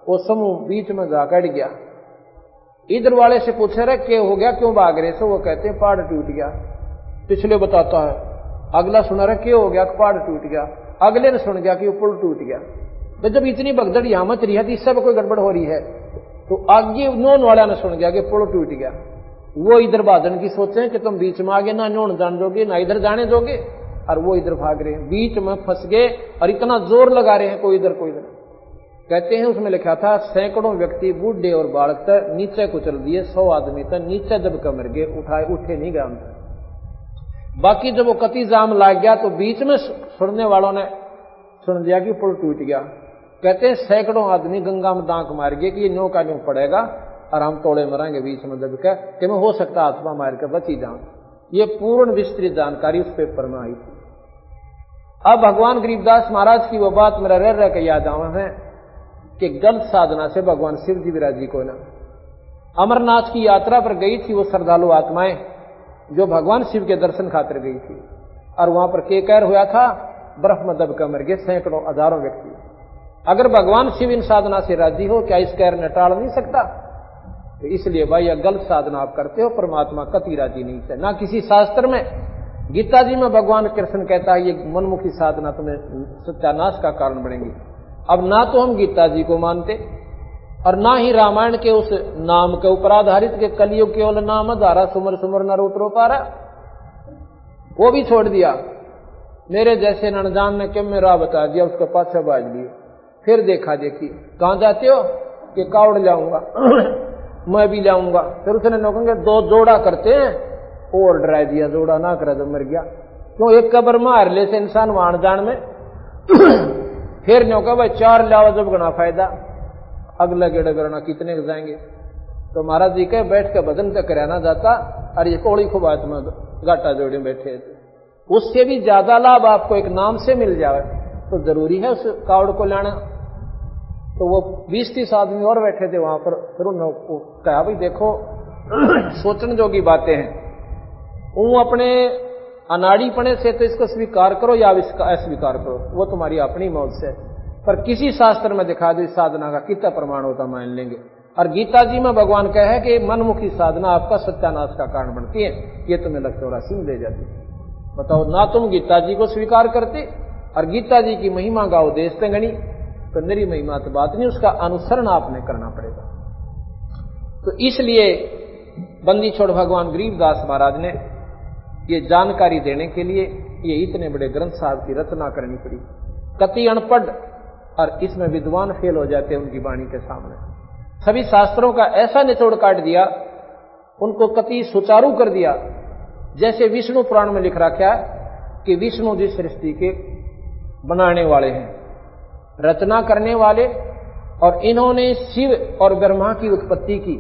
वो समूह बीच में जा कट गया। इधर वाले से पूछे रहे क्या हो गया, क्यों भाग रहे? तो वो कहते हैं पहाड़ टूट गया। पिछले बताता है, अगला सुना रहा क्या हो गया, पहाड़ टूट गया। अगले ने सुन गया कि वो पुल टूट गया। तो जब इतनी भगदड़ यहां मच रही है, इस सब कोई गड़बड़ हो रही है, तो आगे नोन वाला ने सुन गया कि पुल टूट गया। वो इधर भागने की सोचे कि तुम बीच में आगे ना नोन जान दोगे ना इधर जाने दोगे, और वो इधर भाग रहे हैं, बीच में फंस गए और इतना जोर लगा रहे हैं कोई इधर कोई इधर। कहते हैं उसमें लिखा था सैकड़ों व्यक्ति बूढ़े और बालक तक नीचे कुचल दिए, 100 आदमी तक नीचे दबकर मर गए, उठे नहीं गए। बाकी जब वो कति जाम लाग गया तो बीच में सुनने वालों ने सुन दिया कि पुल टूट गया। कहते हैं सैकड़ों आदमी गंगा में दांक मार गए कि ये न्यों का न्यों पड़ेगा और हम तोड़े मरेंगे बीच में दबकर, कि मैं हो सकता आत्मा मार कर बची जाऊं। ये पूर्ण विस्तृत जानकारी उस पेपर में आई थी। अब भगवान गरीबदास महाराज की वो बात मेरा रह के याद आवा है कि गलत साधना से भगवान शिव जी विराजी को ना अमरनाथ की यात्रा पर गई थी वो श्रद्धालु आत्माएं जो भगवान शिव के दर्शन खातिर गई थी, और वहां पर के कहर हुआ था, बर्फ में दबकर मर गए सैकड़ों हजारों व्यक्ति। अगर भगवान शिव इन साधना से राजी हो, क्या इस कहर ने टाल नहीं सकता? तो इसलिए भाई यह गलत साधना आप करते हो, परमात्मा कति राजी नहीं है। ना किसी शास्त्र में, गीता जी में भगवान कृष्ण कहता है ये मनमुखी साधना तुम्हें सत्यानाश का कारण बनेगी। अब ना तो हम गीता जी को मानते और ना ही रामायण के उस नाम के ऊपर आधारित के कलयुग केवल नाम धारा सुमर सुमर न उतरो पारा, वो भी छोड़ दिया। मेरे जैसे ननजान ने क्यों मेरा बता दिया, उसके पाछे बाज लिए। फिर देखा देखी, कहां जाते हो? कि कावड़ लाऊंगा मैं भी लाऊंगा। फिर उसने नौकंगे 2 जोड़ा करते हैं, और डरा दिया, जोड़ा ना करे तो मर गया। क्यों? एक कबर मार ले से इंसान वाण जान में। फिर न्यों का भाई 4 लाओ जब गना फायदा, अगला गेड़ा करना कितने जाएंगे? तो महाराज जी के बैठ के भजन तक कराना जाता, और ये कोड़ी खुबात में गाटा जोड़े बैठे थे। उससे भी ज्यादा लाभ आपको एक नाम से मिल जाए तो जरूरी है उस कावड़ को लाना। तो वो 20-30 आदमी और बैठे थे वहां पर। फिर उन्होंने कहा भाई देखो सोचने जोगी बातें हैं, वो अपने अनाड़ीपने से तो इसको स्वीकार करो या इसका अस्वीकार करो, वो तुम्हारी अपनी मौत से, पर किसी शास्त्र में दिखा दो इस साधना का कितना प्रमाण होता मान लेंगे। और गीता जी में भगवान कहे है कि मनमुखी साधना आपका सत्यानाश का कारण बनती है, ये तुम्हें 184 में ले जाती। बताओ, ना तुम गीता जी को स्वीकार करते और गीता जी की महिमा गाओ देश तंगनी, तो मेरी महिमा तो बात नहीं, उसका अनुसरण आपने करना पड़ेगा। तो इसलिए बंदी छोड़ भगवान गरीबदास महाराज ने ये जानकारी देने के लिए ये इतने बड़े ग्रंथ साहब की रचना करनी पड़ी। कति अनपढ़ और इसमें विद्वान फेल हो जाते हैं उनकी वाणी के सामने। सभी शास्त्रों का ऐसा निचोड़ काट दिया, उनको कति सुचारू कर दिया। जैसे विष्णु पुराण में लिख रखा है कि विष्णु जी सृष्टि के बनाने वाले हैं, रचना करने वाले, और इन्होंने शिव और ब्रह्मा की उत्पत्ति की।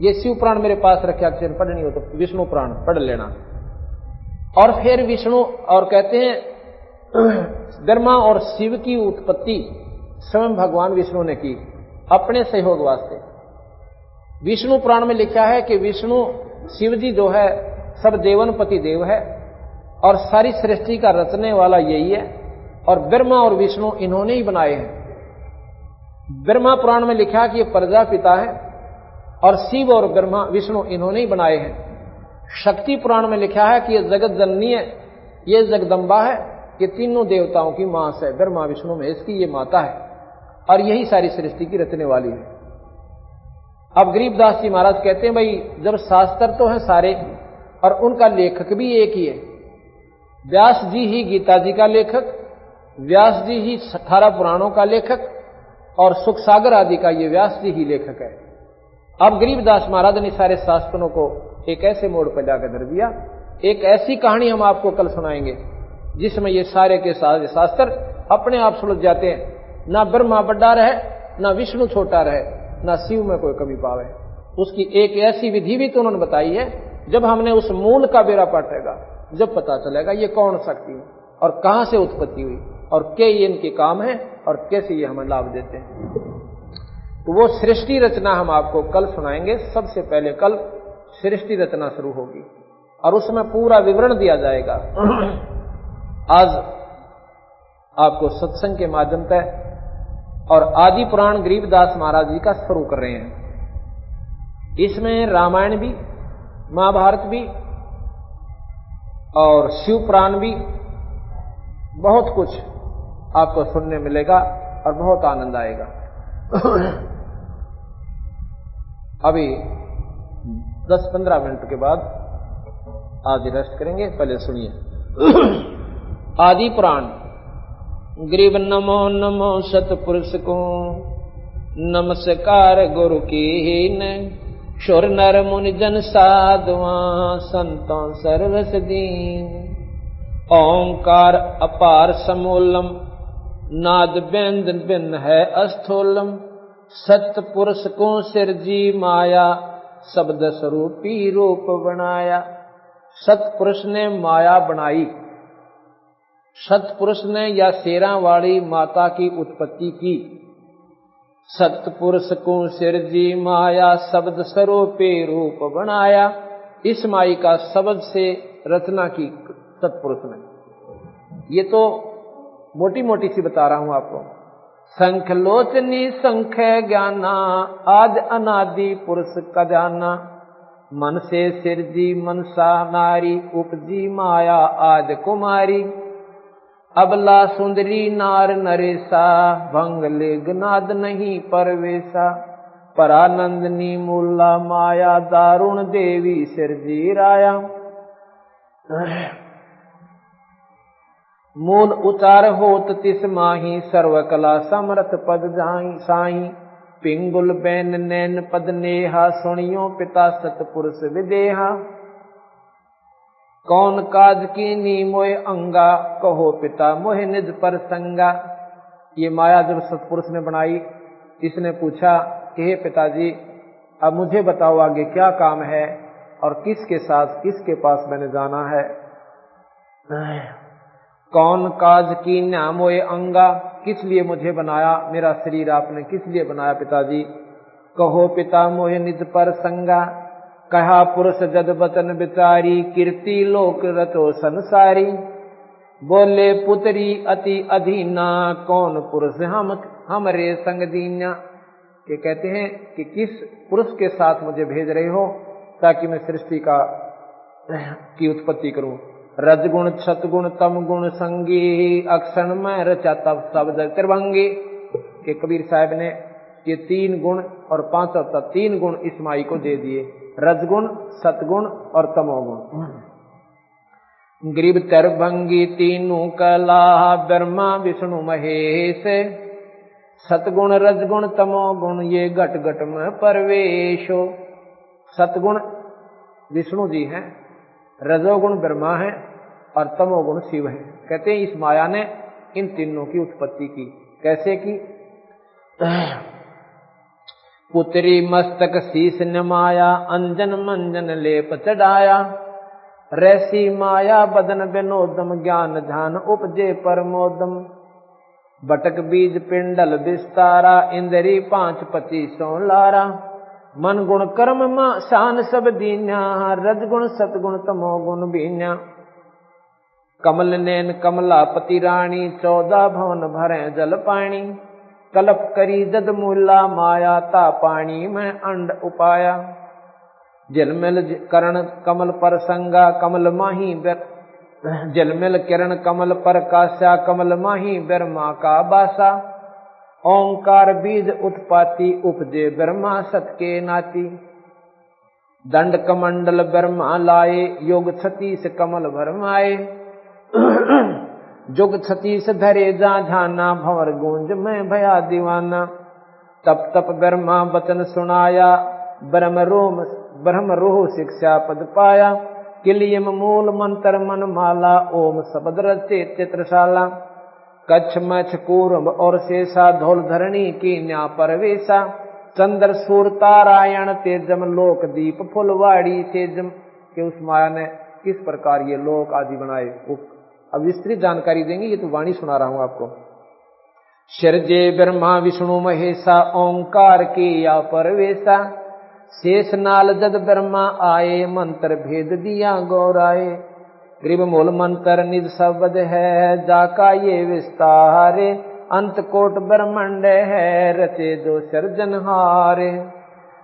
ये शिव पुराण मेरे पास रखे, अक्षर पढ़नी हो तो विष्णु पुराण पढ़ लेना। और फिर विष्णु और कहते हैं ब्रह्मा और शिव की उत्पत्ति स्वयं भगवान विष्णु ने की अपने सहयोग वास्ते। विष्णु पुराण में लिखा है कि विष्णु शिव जी जो है सब देवनपति देव है और सारी सृष्टि का रचने वाला यही है, और ब्रह्मा और विष्णु इन्होंने ही बनाए हैं। ब्रह्मा पुराण में लिखा कि ये प्रजापिता है और शिव और ब्रह्मा विष्णु इन्होंने ही बनाए हैं। शक्ति पुराण में लिखा है कि ये जगत जननी है, ये जगदम्बा है, ये तीनों देवताओं की मां है, ब्रह्मा विष्णु महेश की ये माता है, और यही सारी सृष्टि की रचने वाली है। अब गरीबदास जी महाराज कहते हैं भाई जब शास्त्र तो है सारे और उनका लेखक भी एक ही है, व्यास जी ही गीता जी का लेखक, व्यास जी ही 18 पुराणों का लेखक, और सुख सागर आदि का ये व्यास जी ही लेखक है। अब गरीबदास महाराज ने सारे शास्त्रों को एक ऐसे मोड़ पर जाकर धर दिया। एक ऐसी कहानी हम आपको कल सुनाएंगे जिसमें ये सारे के सारे शास्त्र अपने आप सुलझ जाते हैं। ना ब्रह्मा बड़ा रहे, ना विष्णु छोटा रहे, ना शिव में कोई कमी पावे। उसकी एक ऐसी विधि भी तो उन्होंने बताई है, जब हमने उस मूल का बेड़ा पाटेगा जब पता चलेगा ये कौन शक्ति है और कहां से उत्पत्ति हुई और क्या ये इनके काम है और कैसे ये हमें लाभ देते हैं। तो वो सृष्टि रचना हम आपको कल सुनाएंगे। सबसे पहले कल सृष्टि रचना शुरू होगी और उसमें पूरा विवरण दिया जाएगा। आज आपको सत्संग के माध्यम से और आदि पुराण गरीबदास महाराज जी का शुरू कर रहे हैं। इसमें रामायण भी, महाभारत भी और शिव पुराण भी, बहुत कुछ आपको सुनने मिलेगा और बहुत आनंद आएगा। अभी 10-15 मिनट के बाद आज रेस्ट करेंगे, पहले सुनिए। आदि पुराण। गरीब नमो नमो सतपुरुष को, नमस्कार गुरु कीन, शुर नर मुनि जन साधुआ, संतों सर्वस दीन। ओंकार अपार समूलम, नाद बेंद बिन है अस्थूलम, सतपुरुष को सिरजी माया, शब्द स्वरूपी रूप बनाया। सतपुरुष ने माया बनाई, सतपुरुष ने या शेरा वाली माता की उत्पत्ति की। सतपुरुष को सिरजी माया, शब्द स्वरूपी रूप बनाया। इस माई का शब्द से रचना की सतपुरुष ने। ये तो मोटी मोटी सी बता रहा हूं आपको। संख लोचनी संख ज्ञाना, आद अनादि पुरुष का जाना। मन से सिरजी मनसा नारी, उपजी माया आद कुमारी। अबला सुंदरी नार नरेसा, भंग लेगनाद नहीं परवेसा। परानंदनी मूला माया, दारुण देवी सिरजी राया। मूल उचार होत तिस माही, सर्वकला समर्थ पद जाई साई। पिंगुल बैन नैन पद नेहा, सुनियो पिता सतपुरुष विदेहा। कौन काज कीनी मोय अंगा, कहो पिता मोह निज पर संगा। ये माया जब सतपुरुष ने बनाई, इसने पूछा कि हे पिताजी अब मुझे बताओ आगे क्या काम है और किसके साथ किसके पास मैंने जाना है। कौन काज कीन्या मोय अंगा, किस लिए मुझे बनाया, मेरा शरीर आपने किस लिए बनाया पिताजी। कहो पिता मोह निज पर संगा, कहा पुरुष जद बतन बिचारी। कीर्ति लोक रतो संसारी, बोले पुत्री अति अधीना। कौन पुरुष हमरे संग दीना। ये कहते हैं कि किस पुरुष के साथ मुझे भेज रहे हो ताकि मैं सृष्टि की उत्पत्ति करूं। रजगुण सतगुण तम गुण संगी, अक्षण में रचा तब शब्द त्रिभंगी। के कबीर साहब ने ये 3 गुण और 5 3 गुण इस माई को दे दिए, रजगुण सतगुण और तमोगुण। ग्रीब त्रिभंगी तीनों कला, ब्रह्मा विष्णु महेश। सतगुण रजगुण तमोगुण ये घट घट में परवेशो। सतगुण विष्णु जी हैं, रजोगुण ब्रह्मा है और तमोगुण शिव है। कहते हैं इस माया ने इन तीनों की उत्पत्ति की। कैसे की? पुत्री मस्तक शीस नमाया, अंजन मंजन लेप चढ़ाया। रैसी माया बदन विनोदम, ज्ञान ध्यान उपजे परमोदम। बटक बीज पिंडल विस्तारा, इंद्री 5 25 लारा। मन गुण कर्म मा शान सब दीन्या, रजगुण सतगुण तमोगुण बीन्या। कमल नैन कमलापति रानी, 14 भवन भरे जल पानी। कल्प करी जद मूला माया, ता पानी में अंड उपाया। जलमिल करण कमल पर संगा, कमल माही जलमिल किरण कमल पर काशा, कमल माही ब्रह्मा का बासा। ओंकार बीज उत्पाती, उपजे ब्रह्मा सत के नाती। दंड कमंडल ब्रह्मा लाए, योग 36 कमल भरमाए। जुग 36 धरे जा ध्याना, भंवर गूंज में भया दीवाना। तप तप ब्रह्मा वचन सुनाया, ब्रह्म रोह शिक्षा पद पाया। किलियम मूल मंत्र मन माला, ओम शब्द रचे चित्रशाला। कच्छ मच्छ कूर्म और शेषा, धौल धरणी की न्या परवेशा। चंद्र सूर तारायण तेजम, लोक दीप फुलवाड़ी तेजम। के उस माया ने किस प्रकार ये लोक आदि बनाए। अब विस्तृत जानकारी देंगे, ये तो वाणी सुना रहा हूं आपको। शरजे ब्रह्मा विष्णु महेशा, ओंकार की या परवेशा। शेष नाल जद ब्रह्मा आए, मंत्र भेद दिया गौराए। ग्रीब मूल मंत्र निज शब्द है, जाका ये विस्तारे। अंत कोट ब्रह्मंड है, रचे जो सर्जनहारे।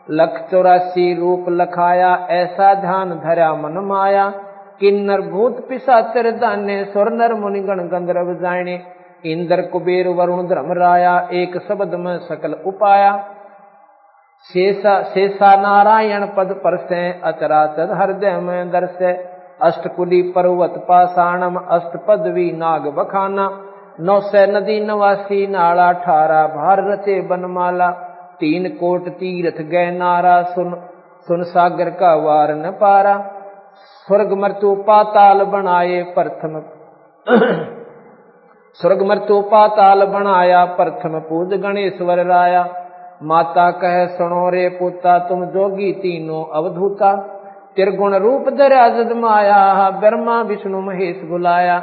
184 रूप लखाया, ऐसा ध्यान धरा मन माया। किन्नर भूत पिशाचर दाने, स्वर नर मुनिगण गंधर्व जाने। इंद्र कुबेर वरुण धर्म राया, एक शब्द में सकल उपाया। शेषा नारायण पद पर से, अचराचर हृदय में दर्शे। अष्टकुली पर्वत पाषाणम, अष्टपदवी नाग बखाना। 900 नदी 89 नाला, 18 भार रचे बनमाला। 3 कोट तीर्थ गए नारा, सुन सागर का वार न पारा। स्वर्ग मृत्यु पाताल बनाए प्रथम स्वर्ग मृत्यु पाताल बनाया, प्रथम पूज गणेश्वर राया। माता कह सुनो रे पुता, तुम जोगी तीनों अवधूता। त्रिगुण रूप धरा जद माया, ब्रह्मा विष्णु महेश बुलाया।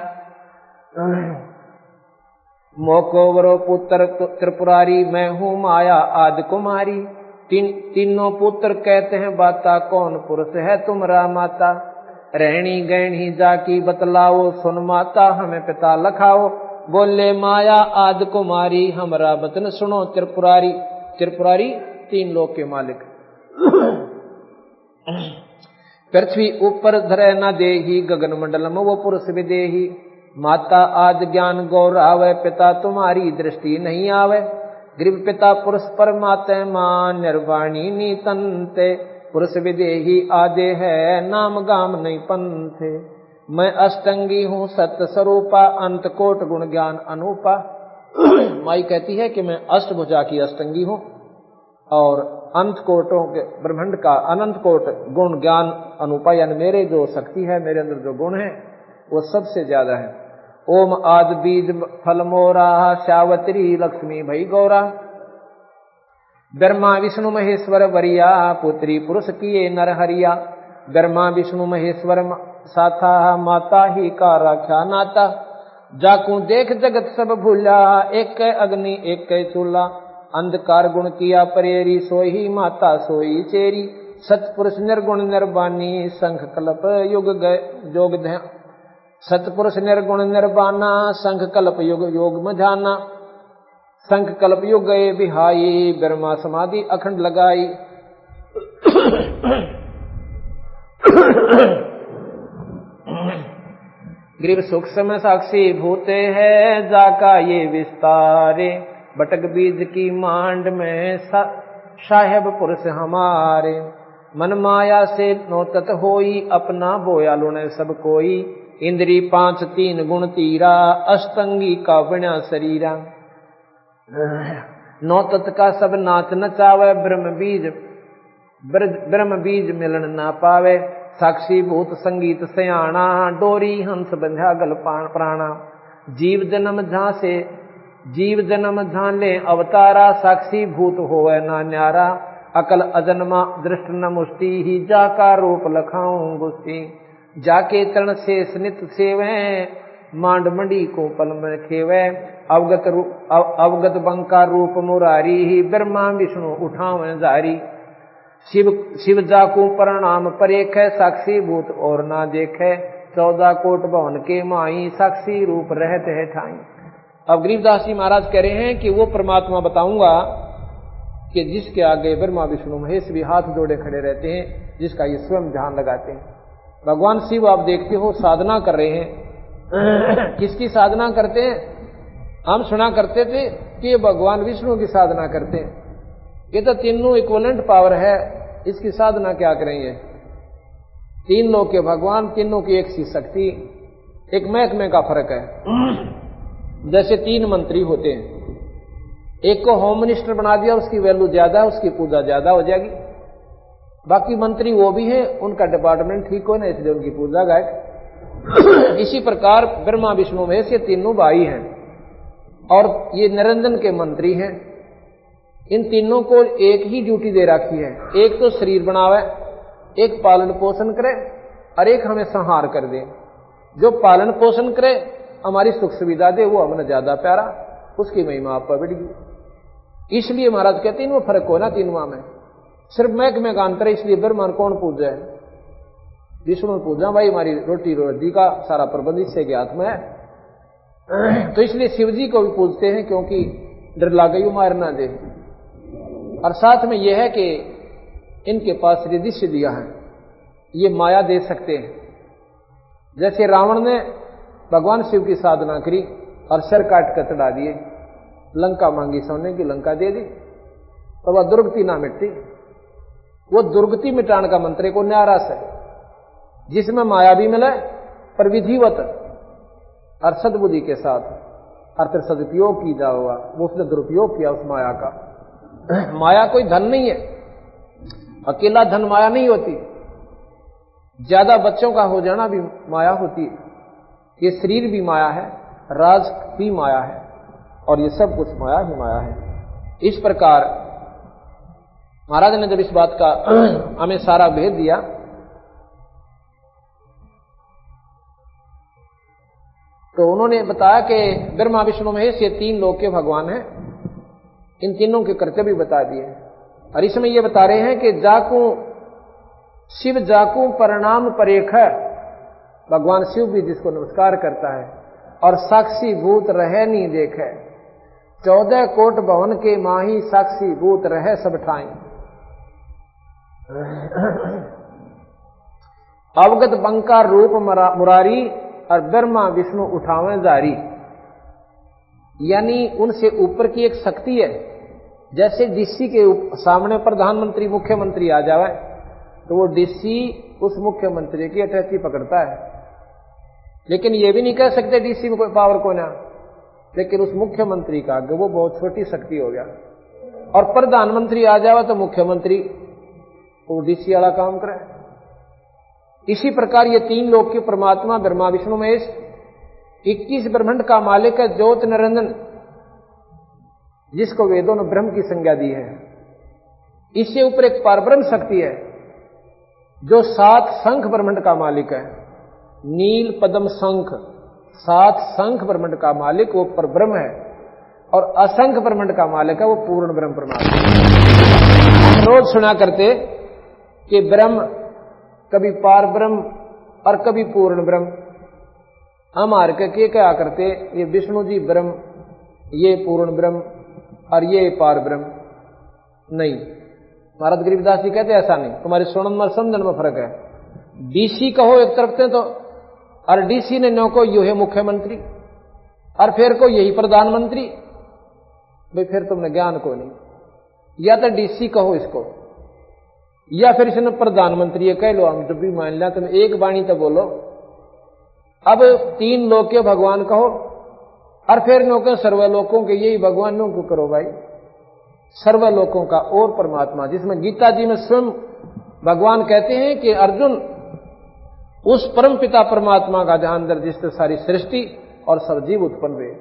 मोको वरो पुत्र त्रिपुरारी, मैं हूँ माया आदि कुमारी। तीनों पुत्र कहते हैं बाता, कौन पुरुष है तुम्हारा माता। रहनी गहनी जाकी बतलाओ, सुन माता हमें पिता लखाओ। बोले माया आदि कुमारी, हमारा वचन सुनो त्रिपुरारी। त्रिपुरारी 3 लोक के मालिक। पृथ्वी ऊपर धरे न देही, गगन मंडल में वो पुरुष विदेही। माता आदि ज्ञान गौरावे, पिता तुम्हारी दृष्टि नहीं आवे। गृह पिता पुरुष परमात्मा मान, निर्वाणी नीतंते। पुरुष विदेही आदे है, नाम गाम नहीं पंथे। मैं अष्टंगी हूँ सत्य स्वरूपा, अंत कोट गुण ज्ञान अनूपा। माई कहती है कि मैं अष्टभुजा की अष्टंगी हूँ और अंत कोटों के ब्रह्मांड का अनंत कोट गुण ज्ञान अनूपा, यानी मेरे जो शक्ति है, मेरे अंदर जो गुण है वो सबसे ज्यादा है। ओम आदि बीज फल मोरा, श्यावत्री लक्ष्मी भई गौरा। ब्रह्मा विष्णु महेश्वर वरिया, पुत्री पुरुष किए नर हरिया। ब्रह्मा विष्णु महेश्वर साथा, माता ही का राख्या नाता। जाकू देख जगत सब भूला, एक अग्नि एक चूल्हा। अंधकार गुण किया परेरी, सोही माता सोई चेरी। सतपुरुष निर्गुण निर्वाणी, संख कल्प युग जोग ध्यान। सतपुरुष निर्गुण निर्वाणा, संख कल्प युग योग में ध्याना। संख कल्प युग गए बिहाई, ब्रह्मा समाधि अखंड लगाई। ग्रीव सूक्ष्म साक्षी भूते है जाका ये विस्तारे, बटक बीज की मांड में साहेब पुरुष हमारे, मन माया से नोतत होई अपना बोया लुणे सब कोई, इंद्री 5 3 गुण तीरा अष्टंगी का बण्या शरीरा, नौतत का सब नाच नचावे ब्रह्म बीज मिलन ना पावे, साक्षी भूत संगीत सयाना डोरी हंस बंध्या गल प्राणा, जीव जन्म झां ले अवतारा, साक्षी भूत होवे ना न्यारा, अकल अजन्मा दृष्ट न मुष्टि ही जाका रूप लखाऊं गुस्ती, जाके चरण से स्नित सेवे मांड मंडी को पल में खेवे, अवगत बंका रूप मुरारी ही ब्रह्मा विष्णु उठावे जारी, शिव जाकू प्रणाम परेख है, साक्षी भूत और ना देखे, 14 कोट भवन के माई साक्षी रूप रहते है ठाई। अब गरीबदास जी महाराज कह रहे हैं कि वो परमात्मा बताऊंगा कि जिसके आगे ब्रह्मा विष्णु महेश भी हाथ जोड़े खड़े रहते हैं, जिसका ये स्वयं ध्यान लगाते हैं। भगवान शिव आप देखते हो साधना कर रहे हैं। किसकी साधना करते हैं? हम सुना करते थे कि ये भगवान विष्णु की साधना करते हैं। ये तो तीनों इक्विवेलेंट पावर है, इसकी साधना क्या करेंगे? 3 लोग के भगवान, तीनों की एक सी शक्ति, एक महकमे का फर्क है। जैसे 3 मंत्री होते हैं, एक को होम मिनिस्टर बना दिया, उसकी वैल्यू ज्यादा, उसकी पूजा ज्यादा हो जाएगी। बाकी मंत्री वो भी हैं, उनका डिपार्टमेंट ठीक हो ना, इसलिए उनकी पूजा गायक। इसी प्रकार ब्रह्मा विष्णु महेश ये तीनों भाई हैं और ये निरंजन के मंत्री हैं। इन तीनों को एक ही ड्यूटी दे रखी है, एक तो शरीर बनावे, एक पालन पोषण करे और एक हमें संहार कर दे। जो पालन पोषण करे, हमारी सुख सुविधा दे, वो हमें ज्यादा प्यारा, उसकी महिमा आप पर बढ़ेगी। इसलिए महाराज कहते हैं वो फर्क हो ना तीनों में, सिर्फ महकमे का अंतर है। इसलिए ब्रह्मा कौन पूजा है? विष्णु पूजा, भाई हमारी रोटी रोटी का सारा प्रबंध इससे के हाथ में है। तो इसलिए शिव जी को भी पूजते हैं, क्योंकि डर लागे वो मार ना दे। और साथ में यह है कि इनके पास रिद्धि सिद्धियां हैं, ये माया दे सकते हैं। जैसे रावण ने भगवान शिव की साधना करी और सिर काट कर चढ़ा दिए, लंका मांगी सोने की, लंका दे दी, तो वह दुर्गति ना मिटती। वो दुर्गति मिटाने का मंत्र को न्यारा से, जिसमें माया भी मिले पर विधिवत और सद्बुद्धि के साथ, और फिर सदुपयोग की जाओगा। वो उसने दुरुपयोग किया उस माया का। माया कोई धन नहीं है, अकेला धन माया नहीं होती। ज्यादा बच्चों का हो जाना भी माया होती है। ये शरीर भी माया है, राज भी माया है, और ये सब कुछ माया ही माया है। इस प्रकार महाराज ने जब इस बात का हमें सारा भेद दिया, तो उन्होंने बताया कि ब्रह्मा विष्णु महेश ये 3 लोक के भगवान हैं। इन तीनों के कर्तव्य बता दिए, और इसमें ये बता रहे हैं कि जाकू शिव जाकू प्रणाम परेख, भगवान शिव भी जिसको नमस्कार करता है, और साक्षी भूत रहे नहीं देखे, 14 कोट भवन के माही साक्षी भूत रहे सब ठाई। अवगत बंका रूप मुरारी, और ब्रह्मा विष्णु उठावे जारी। यानी उनसे ऊपर की एक शक्ति है। जैसे डीसी के सामने प्रधानमंत्री मुख्यमंत्री आ जावे, तो वो डीसी उस मुख्यमंत्री की अटैची पकड़ता है। लेकिन ये भी नहीं कह सकते डीसी में कोई पावर को ना, लेकिन उस मुख्यमंत्री का आगे वो बहुत छोटी शक्ति हो गया। और प्रधानमंत्री आ जावे तो मुख्यमंत्री वो डीसी वाला काम करे। इसी प्रकार ये 3 लोक के परमात्मा ब्रह्मा विष्णु महेश, 21 ब्रह्मांड का मालिक है ज्योत निरंजन, जिसको वेदों ने ब्रह्म की संज्ञा दी है। इससे ऊपर एक परब्रह्म शक्ति है जो 7 शंख ब्रह्मांड का मालिक है। नील पद्म शंख, 7 शंख ब्रह्मांड का मालिक वो परब्रह्म है, और असंख्य ब्रह्मांड का मालिक है वो पूर्ण ब्रह्म परमात्मा। रोज सुना करते कि ब्रह्म कभी पार ब्रह्म और कभी पूर्ण ब्रह्म। हम हार के क्या करते, ये विष्णु जी ब्रह्म, ये पूर्ण ब्रह्म और ये पार ब्रह्म। नहीं, महाराज गरीबदास जी कहते ऐसा नहीं, तुम्हारे सुनन में समझन में फर्क है। डीसी कहो एक तरफ से, तो और डीसी ने न्यो को यू है मुख्यमंत्री और फिर को यही प्रधानमंत्री। भाई फिर तुमने ज्ञान को नहीं, या तो डीसी कहो इसको या फिर इसने प्रधानमंत्री ये कह लो, हम जब भी मान लिया तुम एक वाणी तो बोलो। अब तीन लोक के भगवान कहो और फिर नो के सर्वलोकों के यही भगवानों को करो भाई, सर्वलोकों का और परमात्मा, जिसमें गीता जी में स्वयं भगवान कहते हैं कि अर्जुन उस परम पिता परमात्मा का जहां अंदर जिससे सारी सृष्टि और सब जीव उत्पन्न हुए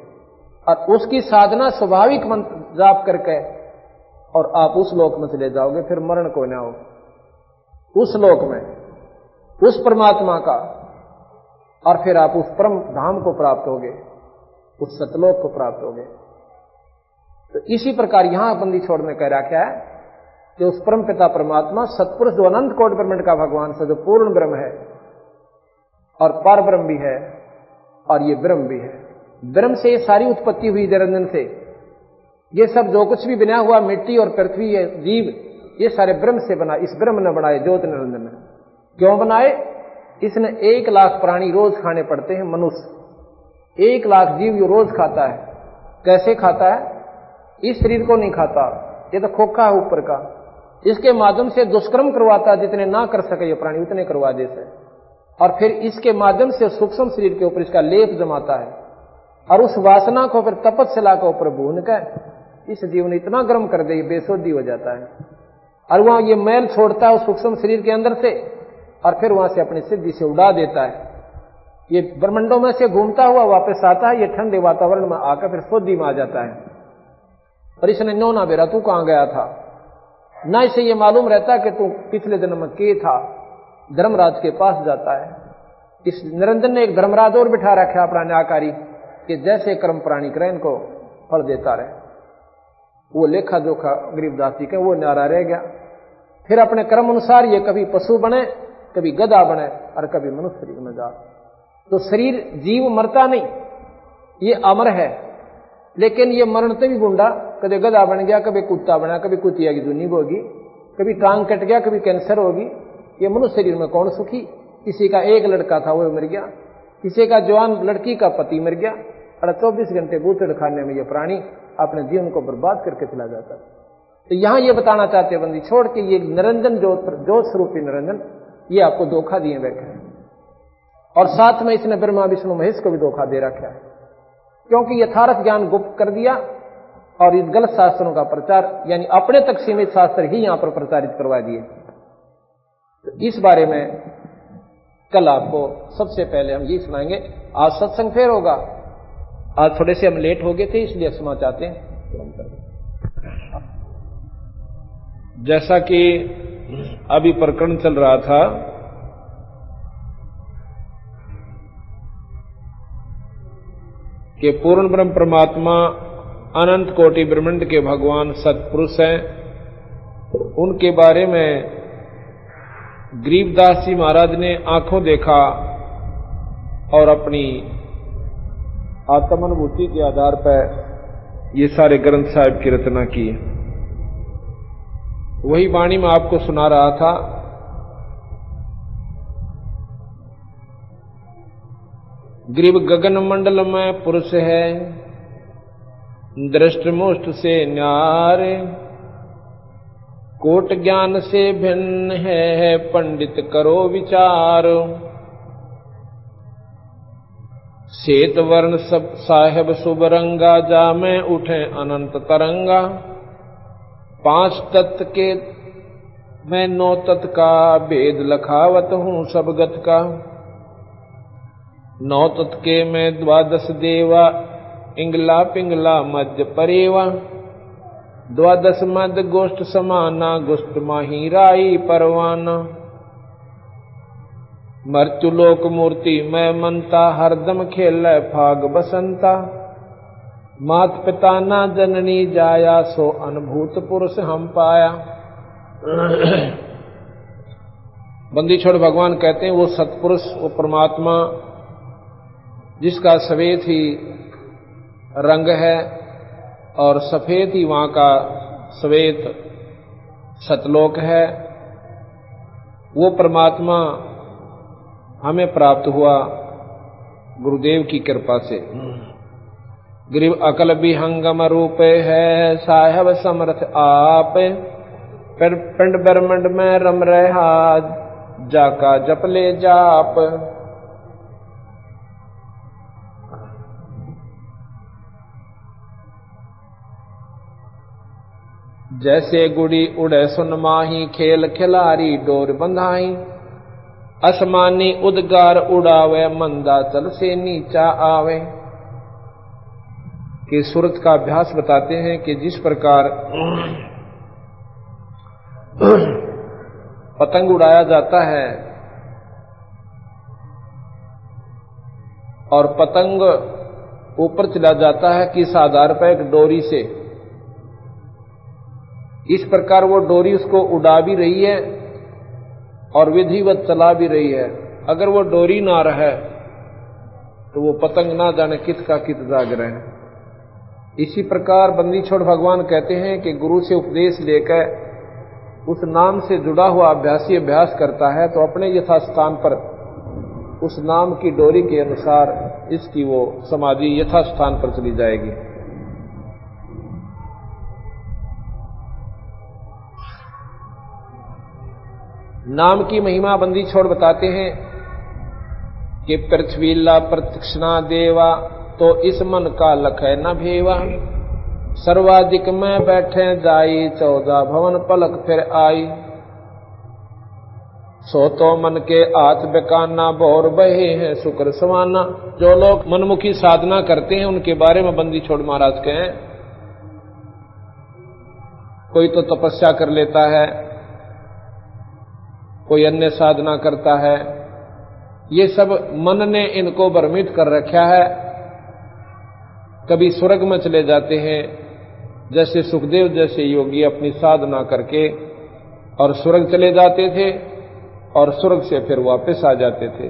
और उसकी साधना स्वाभाविक मंत्र जाप करके और आप उस लोक में चले जाओगे, फिर मरण को ना हो उस लोक में उस परमात्मा का, और फिर आप उस परम धाम को प्राप्त होगे, उस सतलोक को प्राप्त होगे। तो इसी प्रकार यहां बंदी छोड़ में कह रहा क्या है कि उस परम पिता परमात्मा सतपुरुष जो अनंत कोटि ब्रह्मांड का भगवान से जो पूर्ण ब्रह्म है और पर ब्रह्म भी है और ये ब्रह्म भी है। ब्रह्म से ये सारी उत्पत्ति हुई निरंजन से, ये सब जो कुछ भी बना हुआ मिट्टी और पृथ्वी है जीव, ये सारे ब्रह्म से बना, इस ब्रह्म ने बनाए ज्योति निरंजन ने। क्यों बनाए? इसने 1 लाख प्राणी रोज खाने पड़ते हैं, मनुष्य 1 लाख जीव जो रोज खाता है। कैसे खाता है? इस शरीर को नहीं खाता, ये तो खोखा है ऊपर का, इसके माध्यम से दुष्कर्म करवाता, जितने ना कर सके ये प्राणी उतने करवा देते, और फिर इसके माध्यम से सूक्ष्म शरीर के ऊपर इसका लेप जमाता है और उस वासना को फिर तपस्या के ऊपर भून कर इस जीव ने इतना गर्म कर दे बेसुद्धि हो जाता है, और वहां ये मैल छोड़ता है उस सूक्ष्म शरीर के अंदर से और फिर वहां से अपनी सिद्धि से उड़ा देता है। ये ब्रह्मांडों में से घूमता हुआ वापस आता है, ये ठंडे वातावरण में आकर फिर शुद्धि में आ जाता है। और इसने नो ना बेरा तू कहां गया था, ना इसे ये मालूम रहता कि तू पिछले जन्म में के था। धर्मराज के पास जाता है, इस निरंजन ने एक धर्मराज और बिठा रखा अपना न्यायकारी कि जैसे कर्म प्राणी करे इनको फल देता रहे। वो लेखा जोखा गरीबदास जी के वो न्यारा रह गया। फिर अपने कर्म अनुसार ये कभी पशु बने, कभी गधा बने और कभी मनुष्य शरीर में जा। तो शरीर जीव मरता नहीं, ये अमर है, लेकिन ये मरणते भी गुंडा, कभी गधा बन गया, कभी कुत्ता बना, कभी कुतिया की दुनी होगी, कभी टांग कट गया, कभी कैंसर होगी। ये मनुष्य शरीर में कौन सुखी? किसी का एक लड़का था वो मर गया, किसी का जवान लड़की का पति मर गया, और 24 घंटे बूतड़ खाने में ये प्राणी अपने जीवन को बर्बाद करके चला जाता। तो यहां ये बताना चाहते हैं बंदी छोड़ के ये निरंजन जो स्वरूपी निरंजन ये आपको धोखा दिए बैठे हैं, और साथ में इसने ब्रह्मा विष्णु महेश को भी धोखा दे रखा है, क्योंकि यथार्थ ज्ञान गुप्त कर दिया और इस गलत शास्त्रों का प्रचार यानी अपने तक सीमित शास्त्र ही यहां पर प्रचारित करवा दिए। तो इस बारे में कल आपको सबसे पहले हम ये सुनाएंगे। आज सत्संग फिर होगा, आज थोड़े से हम लेट हो गए थे इसलिए क्षमा चाहते हैं। तो हम कर जैसा कि अभी प्रकरण चल रहा था कि पूर्ण ब्रह्म परमात्मा अनंत कोटि ब्रह्मांड के भगवान सतपुरुष हैं, उनके बारे में गरीबदास जी महाराज ने आंखों देखा और अपनी आत्मानुभूति के आधार पर ये सारे ग्रंथ साहिब की रचना की। वही वाणी में आपको सुना रहा था। ग्रीव गगन मंडल में पुरुष है, दृष्ट मुष्ट से न्यारे, कोट ज्ञान से भिन्न है, पंडित करो विचार। श्वेत वर्ण सब साहेब शुभ रंगा, जा में उठे अनंत तरंगा। 5 तत्व के मैं 9 तत्व का, भेद लखावत हूँ सब गत का। 9 तत्व के मैं 12 देवा, इंगला पिंगला मध्य परेवा। 12 मध्य गोष्ठ समाना, गोष्ठ माही राई परवाना। मर्त्युलोक मूर्ति मैं मनता, हरदम खेल फाग बसंता। मात पिता ना जननी जाया, सो अनुभूत पुरुष हम पाया। बंदी छोड़ भगवान कहते हैं वो सतपुरुष, वो परमात्मा जिसका सफेद ही रंग है और सफेद ही वहां का श्वेत सतलोक है, वो परमात्मा हमें प्राप्त हुआ गुरुदेव की कृपा से। ग्रीव अकल विहंगम रूप है साहेब समर्थ आप, पिंड ब्रह्मंड में रम रहा जाका जप ले जाप। जैसे गुड़ी उड़े सुन माही, खेल खिलारी डोर बंधाई, असमानी उद्गार उड़ावे मंदा चल से नीचा आवे। कि सूरत का अभ्यास बताते हैं कि जिस प्रकार पतंग उड़ाया जाता है और पतंग ऊपर चला जाता है किस आधार पर, एक डोरी से, इस प्रकार वो डोरी उसको उड़ा भी रही है और विधिवत चला भी रही है। अगर वो डोरी ना रहे तो वो पतंग ना जाने कित का कित जाग रहे हैं। इसी प्रकार बंदी छोड़ भगवान कहते हैं कि गुरु से उपदेश लेकर उस नाम से जुड़ा हुआ अभ्यासी अभ्यास करता है तो अपने यथास्थान पर उस नाम की डोरी के अनुसार इसकी वो समाधि यथास्थान पर चली जाएगी। नाम की महिमा बंदी छोड़ बताते हैं कि पृथ्वीला प्रतीक्षणा देवा, तो इस मन का लखै न भेवा। सर्वाधिक में बैठे जाई, 14 भवन पलक फिर आई। सो तो मन के हाथ बेकाना, भौर बहे हैं शुक्र समाना। जो लोग मनमुखी साधना करते हैं उनके बारे में बंदी छोड़ महाराज कहें, कोई तो तपस्या कर लेता है, कोई अन्य साधना करता है, ये सब मन ने इनको भ्रमित कर रखा है। कभी स्वर्ग में चले जाते हैं, जैसे सुखदेव जैसे योगी अपनी साधना करके और स्वर्ग चले जाते थे और स्वर्ग से फिर वापस आ जाते थे।